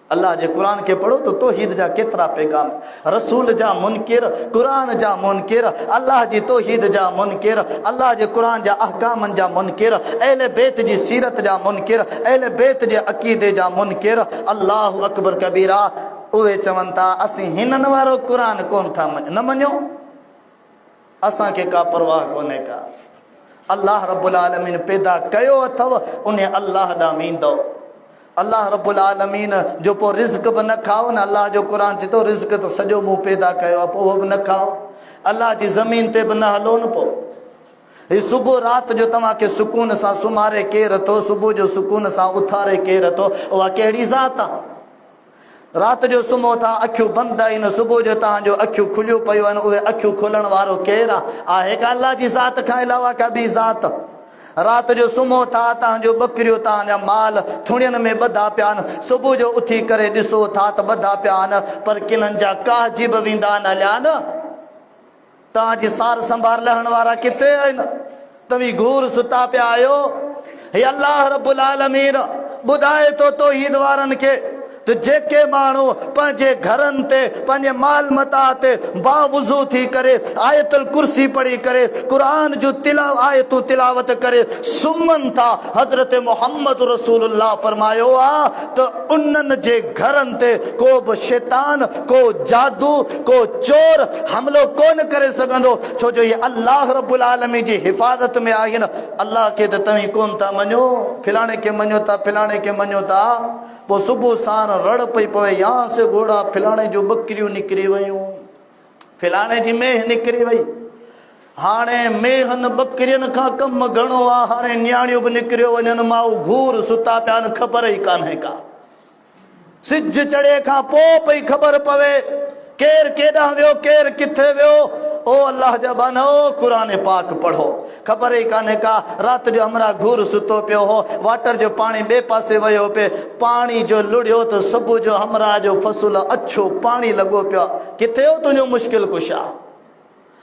अल्लाह जे कुरान के पढ़ो तो तौहीद जा केतरा पैगाम, रसूल जा मुनकिर, कुरान जा मुनकिर, अल्लाह जी तौहीद जा मुनकिर, अल्लाह जे कुरान जा अहकामन जा मुनकिर, अहले बैत जी सीरत जा मुनकिर, अहले बैत जे अकीदे जा मुनकिर। अल्लाहु अकबर कबीरा। उहे चवनि था असीं हिननि वारो कुरान कोन था न मञो, असांखे का परवाह कोन्हे का। अल्लाह रब्बुल आलमीन पैदा कयो अथव, उन अल्लाह ॾांहुं वेंदो। अल्लाह रब्बुल आलमीन जो पोइ रिज़्क बि न खाओ न, अल्लाह जो कुरान चए थो रिज़्क त सॼो मूं पैदा कयो आहे, पोइ उहो बि न खाओ। अल्लाह जी ज़मीन ते बि न हलो न। पोइ ही सुबुह राति जो तव्हांखे सुकून सां सुम्हारे केरु थो, सुबुह जो सुकून सां उथारे केरु थो, उहा कहिड़ी ज़ात आहे? राति जो सुम्हो था, अखियूं बंदि आहिनि, सुबुह जो तव्हांजो अखियूं खुलियूं पियूं आहिनि, उहे अखियूं खुलण वारो केरु आहे? आहे का अल्लाह जी ज़ात खां अलावा का ॿी ज़ात? राति जो सुम्हो था, तव्हांजो बकरियूं तव्हांजा माल थुड़ियुनि में ॿधा पिया आहिनि, सुबुह जो उथी करे ॾिसो था त ॿधा पिया आहिनि, पर किननि जा काजी बि वेंदा न हलिया न। तव्हांजी सार संभाल लहण वारा किथे आहिनि? तव्हीं घूर सुता पिया आहियो। हे अल्लाह रब्बुल आलमीन ॿुधाए थो तौहीद वारनि खे त जेके माण्हू पंहिंजे घरनि ते पंहिंजे माल मता ते बावुज़ू थी करे आयतुल कुर्सी पढ़ी करे कुरान जो आयतूं तिलावत करे सुम्हनि था, हज़रत मोहम्मद रसूलुल्लाह फरमायो आहे त उन्हनि जे घरनि ते को बि शैतान, को जादू, को चोर हमलो कोन करे सघंदो, छो जो ये अल्लाह रब्बुल आलमीन जी हिफ़ाज़त में आहिनि। अल्लाह खे त तव्हीं कोन था मञो, फिलाणे खे मञो था, फिलाणे खे मञो था। पोइ सुबुह साण रड़ पई पवे, यहाँ से घोड़ा, फिलाणे जो बकरियूं निकिरी वयूं, फिलाणे जी मेह निकिरी वई। हाणे मेहनि बकरियुनि खां कमु घणो आहे, हाणे न्याणियूं बि निकिरियो वञनि, माउ घूर सुता पिया आहिनि, ख़बर ई कान्हे का। सिज चढ़े खां पोइ पई ख़बर पवे केरु केॾांहुं वियो, केरु किथे वियो। ओ अल्लाह जा बानो, कुरान पाक पढ़ो, ख़बर ई कान्हे का। राति जो हमरा घूर सुतो पियो हो, वाटर जो पाणी ॿिए पासे वियो पिए, पाणी जो लुड़ियो त सुबुह जो हमरा जो फसुल अछो पाणी लॻो पियो। किथे हो तुंहिंजो मुश्किल कुशा?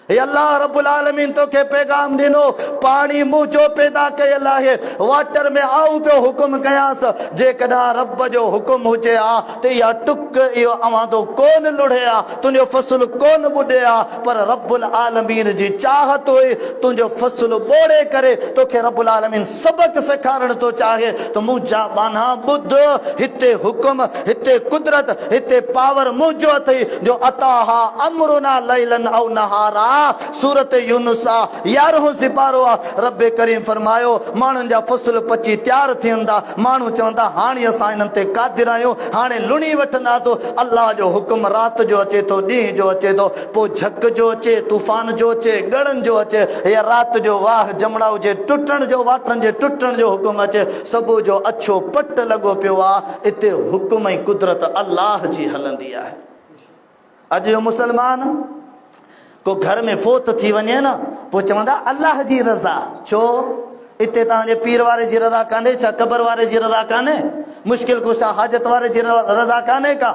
हे अल्लाह रब्बुल आलमीन तोखे पैगाम ॾिनो, पाणी मुंहुं जो पैदा कयल आहे, वाटर में आऊं पियो हुकुम कयांसि। जेकॾहिं रब जो हुकुम हुजे हा त इहा टुक इहो अवांदो कोन लुढ़े हा, तुंहिंजो फसल कोन ॿुॾे हा, पर रब्बुल आलमीन जी चाहत हुई तुंहिंजो फसल ॿोड़े करे तोखे रब्बुल आलमीन सबक सेखारण थो चाहे त मुंहिंजा बाना ॿुध, हिते हुकुम, हिते कुदरत, हिते पावर मुंहिंजो अथई जो अताहा अमरुना लैलन औ नहारा। सूरत यूनुस 11 सिपारो आहे। रब करीम फरमायो माण्हुनि जा फसल पची तैयार थियंदा, माण्हू चवंदा हाणे असां हिननि ते क़ादिर आहियूं, हाणे लुणी वठंदा। तो अल्लाह जो हुकुम राति जो अचे थो, ॾींहं जो अचे थो, पोइ झक जो अचे, तूफ़ान जो अचे, ॻड़नि जो अचे, या राति जो वाह जमड़ा हुजे, टुटण जो, वाटरनि जे टुटण जो हुकुम अचे, सुबुह जो अछो पट लॻो पियो आहे। हिते हुकुम ऐं कुदरत अल्लाह जी हलंदी आहे। अॼु जो मुसलमान को घर में फोत थी वञे न, पोइ चवंदा अल्लाह जी रज़ा। छो? हिते तव्हांजे पीर वारे जी रज़ा कान्हे छा? कबर वारे जी रज़ा कान्हे? मुश्किल कुशा हाजत वारे जी रज़ा कान्हे का?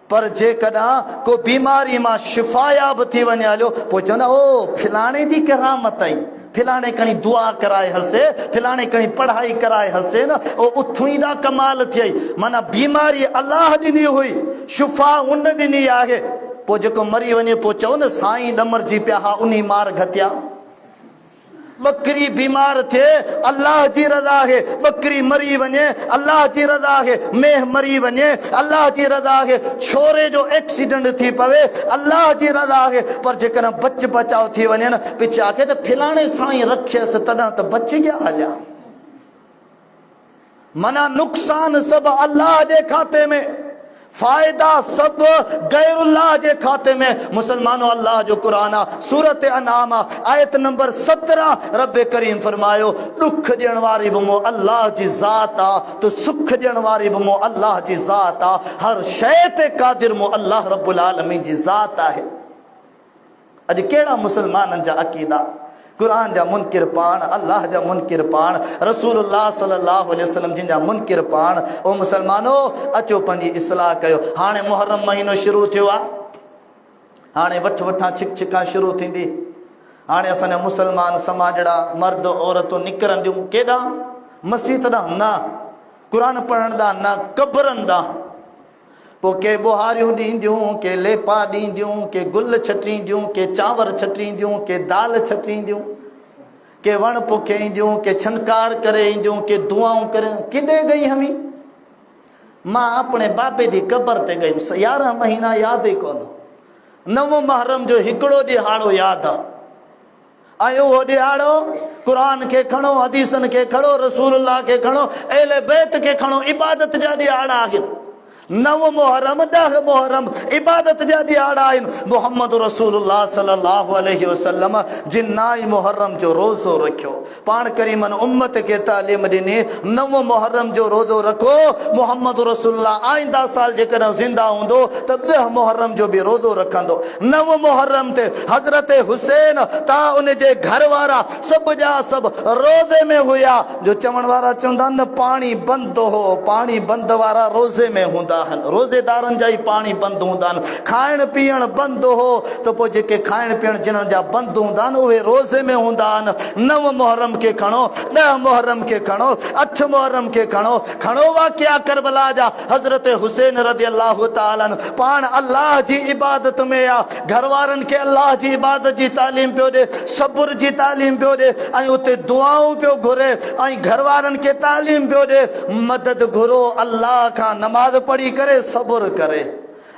पर जेकॾहिं को बीमारी मां शिफ़ायाब थी वञे हलियो, पोइ चवंदा ओ फिलाणे जी करामत आई, फिलाणे खणी दुआ कराए हसे, फिलाणे खणी पढ़ाई कराए हसे न, ओ उथूं ई कमाल थियई। माना बीमारी अल्लाह ॾिनी हुई, शिफ़ा उन ॾिनी आहे। पोइ जेको मरी वञे पोइ चओ न साईं ॾमरजी पिया हा, उन मार घतिया। बकरी बीमार थिए अल्लाह जी रज़ा आहे, बकरी मरी वञे अल्लाह जी रज़ा आहे, मेह मरी वञे अल्लाह जी रज़ा आहे, छोरे जो एक्सीडेंट थी पवे अल्लाह जी रज़ा आहे। पर जेकॾहिं बच बचाव थी वञे न, पिछे आखे त फिलाणे साईं रखियसि तॾहिं त बच गया हलिया। माना नुक़सान सभु अल्लाह जे खाते में, फायदा सब गैरुल्लाह जे खाते में। मुसलमानों अल्लाह जो कुरान सूरत अनाम आयत नंबर 17 रब करीम फरमायो दुख ॾियण वारी बि मो अल्लाह जी ज़ात आ, तो सुख ॾियण वारी बि मो अल्लाह जी ज़ात आ। हर शइ ते क़ादिर मो अल्लाह रब्बुल आलमीन जी ज़ात आहे। अॼु कहिड़ा मुसलमाननि जा अक़ीदा क़ुरान जा मुनकिर पाण, अल्लाह जा मुनकिर पाण, रसूलुल्लाह सल्लल्लाहु अलैहि वसल्लम जिन जा मुनकिर पाण। ओ मुसलमानो, अचो पंहिंजी इस्लाह कयो। हाणे मुहर्रम महीनो शुरू थियो आहे, हाणे वठ वठां छिक छिका शुरू थींदी। हाणे असांजा मुसलमान समाज जहिड़ा मर्द औरतूं निकिरंदियूं केॾां? मस्जिद ॾांहुं न, क़ुरान पढ़ण ॾांहुं न, कब्रनि ॾांहुं। पोइ के बुहारियूं ॾींदियूं, के लेपा ॾींदियूं, के गुल छटींदियूं, के चांवर छटींदियूं, के दाल छटींदियूं, के वण पोखे ईंदियूं, के छनकार करे ईंदियूं, के दुआऊं करे। किॾे गई हमी? मां अपने बाबे जी क़बर ते गई, 11 महीना यादि ई कोन। 9 मुहर्रम जो हिकिड़ो ॾिहाड़ो यादि आहे, ऐं उहो ॾिहाड़ो क़ुरान खे खणो, हदीसनि खे खणो, रसूलुल्लाह खे खणो, अहले बैत खे खणो, इबादत जा ॾिहाड़ा आहिनि। 9 मुहर्रम, 10 मुहर्रम इबादत जा ॾिहाड़ा आहिनि। मुहम्मद रसूलुल्लाह सल्लल्लाहु अलैहि वसल्लम जिन 9 मुहर्रम जो रोज़ो रखियो, पाण करीमन उम्मत खे तालीम ॾिनी 9 मुहर्रम जो रोज़ो रखो। मुहम्मद रसूलुल्लाह आईंदा साल जेकॾहिं ज़िंदा हूंदो त 10 मुहर्रम जो बि रोज़ो रखंदो। 9 मुहर्रम ते हज़रत हुसैन ता उन जे घर वारा सभु जा सभु रोज़े में हुया। जो चवण वारा चवंदा न पाणी बंदि हो, पाणी बंदि वारा रोज़े में हूंदा, रोज़ेदारनि जा ई पाणी बंदि हूंदा आहिनि। खाइण पीअण बंदि हो त पोइ जेके खाइण पीअण जिन्हनि जा बंदि हूंदा आहिनि उहे रोज़े में हूंदा आहिनि। 9 मुहर्रम खे खणो, 10 मुहर्रम खे खणो, 8 मुहर्रम खे खणो। खणो वाक़िया करबला जा। हज़रत हुसैन रज़ियल्लाहु ताला अन्हु पाण अल्लाह जी इबादत में आहे, घर वारनि खे अल्लाह जी इबादत जी तालीम पियो ॾे, सब्र जी तालीम पियो ॾे, ऐं उते दुआऊं पियो घुरे, ऐं घर वारनि खे तालीम पियो ॾे मदद घुरो अल्लाह खां, नमाज़ पढ़ी करे सब्र करे।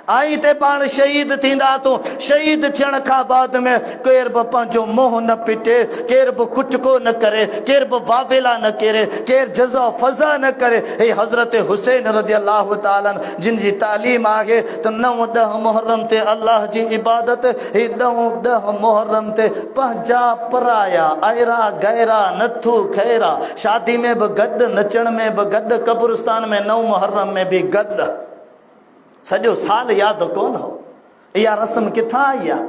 आई ते पाण शहीद थींदा। तो शहीद थियण खां बाद में केर बि पंहिंजो मोह न पिटे, केर बि कुचको न करे, केर बि वावेला न करे, केर जज़ा फज़ा न करे। हे हज़रत हुसैन रज़ियल्लाहु ताला जिन जी तालीम आहे त 9-10 मुहर्रम ते अल्लाह जी इबादत, हे 9-10 मुहर्रम ते पंहिंजा पराया आयरा गैरा नथू खैरा, शादी में बि गॾु, नचण में बि गॾु, कब्रिस्तान में 9 मुहर्रम में बि गॾु। सॼो साल यादि कोन हो। इहा रस्म किथां आई आहे?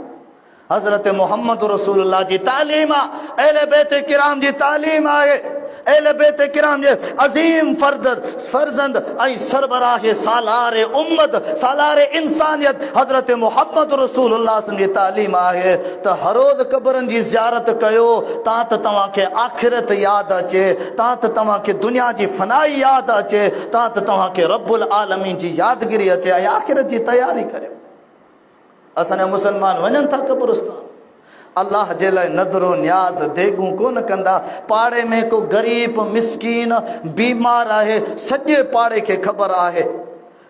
हज़रत मुहम्मद रसूलुल्लाह जी तालीम आहे, अहले बैत किराम जी तालीम आहे। अहले बैत किराम जे अज़ीम फर्जंद ऐं सरबराह सालार उम्मत, सालार इंसानियत हज़रत मुहम्मद रसूलुल्लाह जी तालीम आहे त हर रोज़ क़बरनि जी ज़ियारत कयो, तां त तव्हांखे आख़िरत यादि अचे, तां त तव्हांखे दुनिया जी फनाई यादि अचे, तां त तव्हांखे रब्बुल आलमीन जी यादगिरी अचे ऐं आख़िरत जी तयारी करियो। असांजा मुसलमान वञनि था कब्रिस्तान, अल्लाह जे लाइ नज़रो न्याज़ देगूं कोन कंदा। पाड़े में को ग़रीब मिसकीन बीमार आहे, सॼे पाड़े खे ख़बर आहे,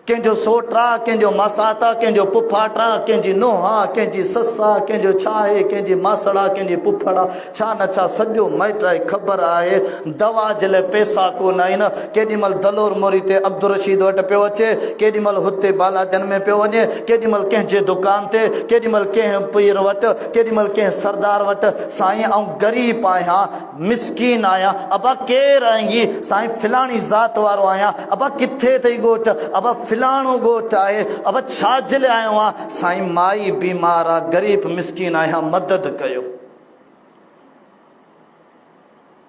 कंहिंजो सोटा, कंहिंजो मासाता, कंहिंजो पुफाटा, कंहिंजी नोहा, कंहिंजी ससा, कंहिंजो छा आहे, कंहिंजी मासड़ा, कंहिंजी पुफड़ा, छा न छा सॼो माइट आहे, ख़बर आहे। दवा जे लाइ पैसा कोन आहिनि। केॾीमहिल दलोर मोरी ते अब्दुल रशीद वटि पियो अचे, केॾीमहिल हुते बालाजन में पियो वञे, केॾीमहिल कंहिंजे दुकान ते, केॾीमहिल कंहिं पीर वटि, केॾीमहिल कंहिं सरदार वटि। साईं आऊं ग़रीब आहियां, मिसकीन आहियां। अबा केरु आहीं? साईं फिलाणी ज़ात वारो आहियां। अबा किथे अथई ॻोठ? अबा फिलाणो ॻोठ आहे। अब छाजे लाइ आयो आहे? साईं माई बीमार आहे, ग़रीब मिसकीन आहियां, मदद कयो।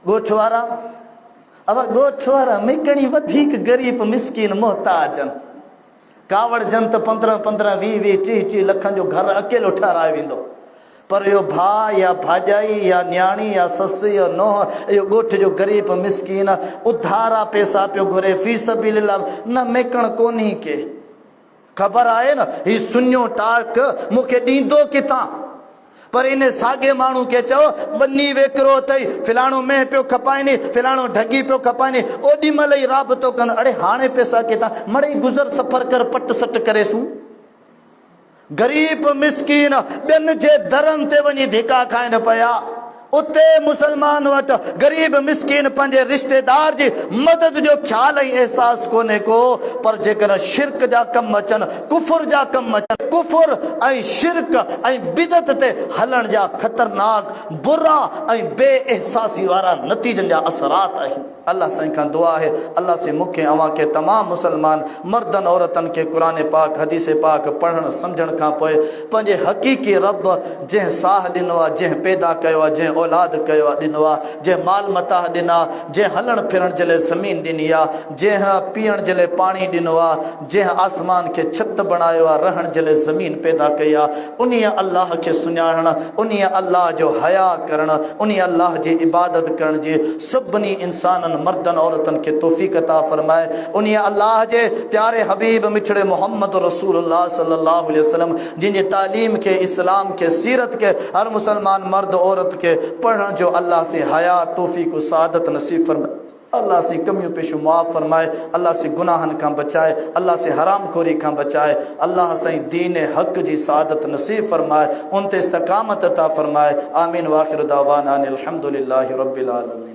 ॻोठ वारा, अब ॻोठ वारा मिकणी वधीक ग़रीब मिसकीन मोहताज आहिनि। कावड़ जन त 15-15, 20-20, 30-30 लखनि जो घर अकेलो ठाराए वेंदो, पर इहो भाउ या भाॼाई या न्याणी या ससु या नोह, इहो ॻोठ जो ग़रीब मिसकीन उधारा पैसा पियो घुरे, फी सबीलिल्लाह न मेकण कोन्हे के। ख़बर आहे न ही सुञो टाक मूंखे ॾींदो किथां? पर इन साॻे माण्हू खे चओ बनी वेकिरो अथई, फिलाणो में पियो खपाइनी, फिलाणो ढगी पियो खपाइनी, ओॾी महिल ई राबतो कनि, अड़े हाणे पैसा किथां? मड़ई गुज़र सफ़र कर, पट सट करेसूं। ग़रीब मिसकीन ॿियनि जे दरनि ते वञी धिका खाइनि पिया। उते मुसलमान वट गरीब मिसकीन पंजे रिश्तेदार जी मदद जो ख्याल ही एहसास कोने को। पर जेकर शिरक जा कम अचन, कुफर जा कम अचन, कुफर ऐं शिरक ऐं बिदत ते हलण जा खतरनाक बुरा ऐं बेएहसासी वारा नतीजन जा असरात आहिनि। अल्लाह साईं खां दुआ है, अल्लाह से मुखे अवां के तमाम मुसलमान मर्दन औरतन के कुरान पाक हदीस पाक पढ़ण समझण खां पोइ पंहिंजे हक़ीक़ी रब जंहिं साह ॾिनो आहे, जंहिं पैदा कयो आहे, जंहिं औलाद कयो आहे ॾिनो आहे, जंहिं माल मता ॾिना, जंहिं हलण फिरण जे लाइ ज़मीन ॾिनी आहे, जंहिं पीअण जे लाइ पाणी ॾिनो आहे, जंहिं आसमान खे छत बणायो आहे, रहण जे लाइ ज़मीन पैदा कई आहे, उन अल्लाह खे सुञाणण, उन अल्लाह जो हया करण, उन अल्लाह जी इबादत करण जी सभिनी इंसाननि मर्दन औरतन के तौफीक अता फरमाए। उन अल्लाह जे प्यारे हबीब मिछड़े मोहम्मद रसूलुल्लाह सल्लल्लाहु अलैहि वसल्लम जिन तालीम के, इस्लाम के, सीरत के हर मुसलमान मर्द औरत के पढ़ण जो अल्लाह से हया तौफीक सादत नसीब फरमाए। अल्लाह से कमियों पेशों माफ़ फरमाए, अल्लाह से गुनाहन का बचाए, अल्लाह से हराम खोरी का बचाए, अल्लाह से दीन हक जी सादत नसीब फरमाए, उन ते इस्तकामत अता फरमाए। आमीन। वाखिर दावाना अनिल हम्दुलिल्लाहि रब्बिल आलमीन।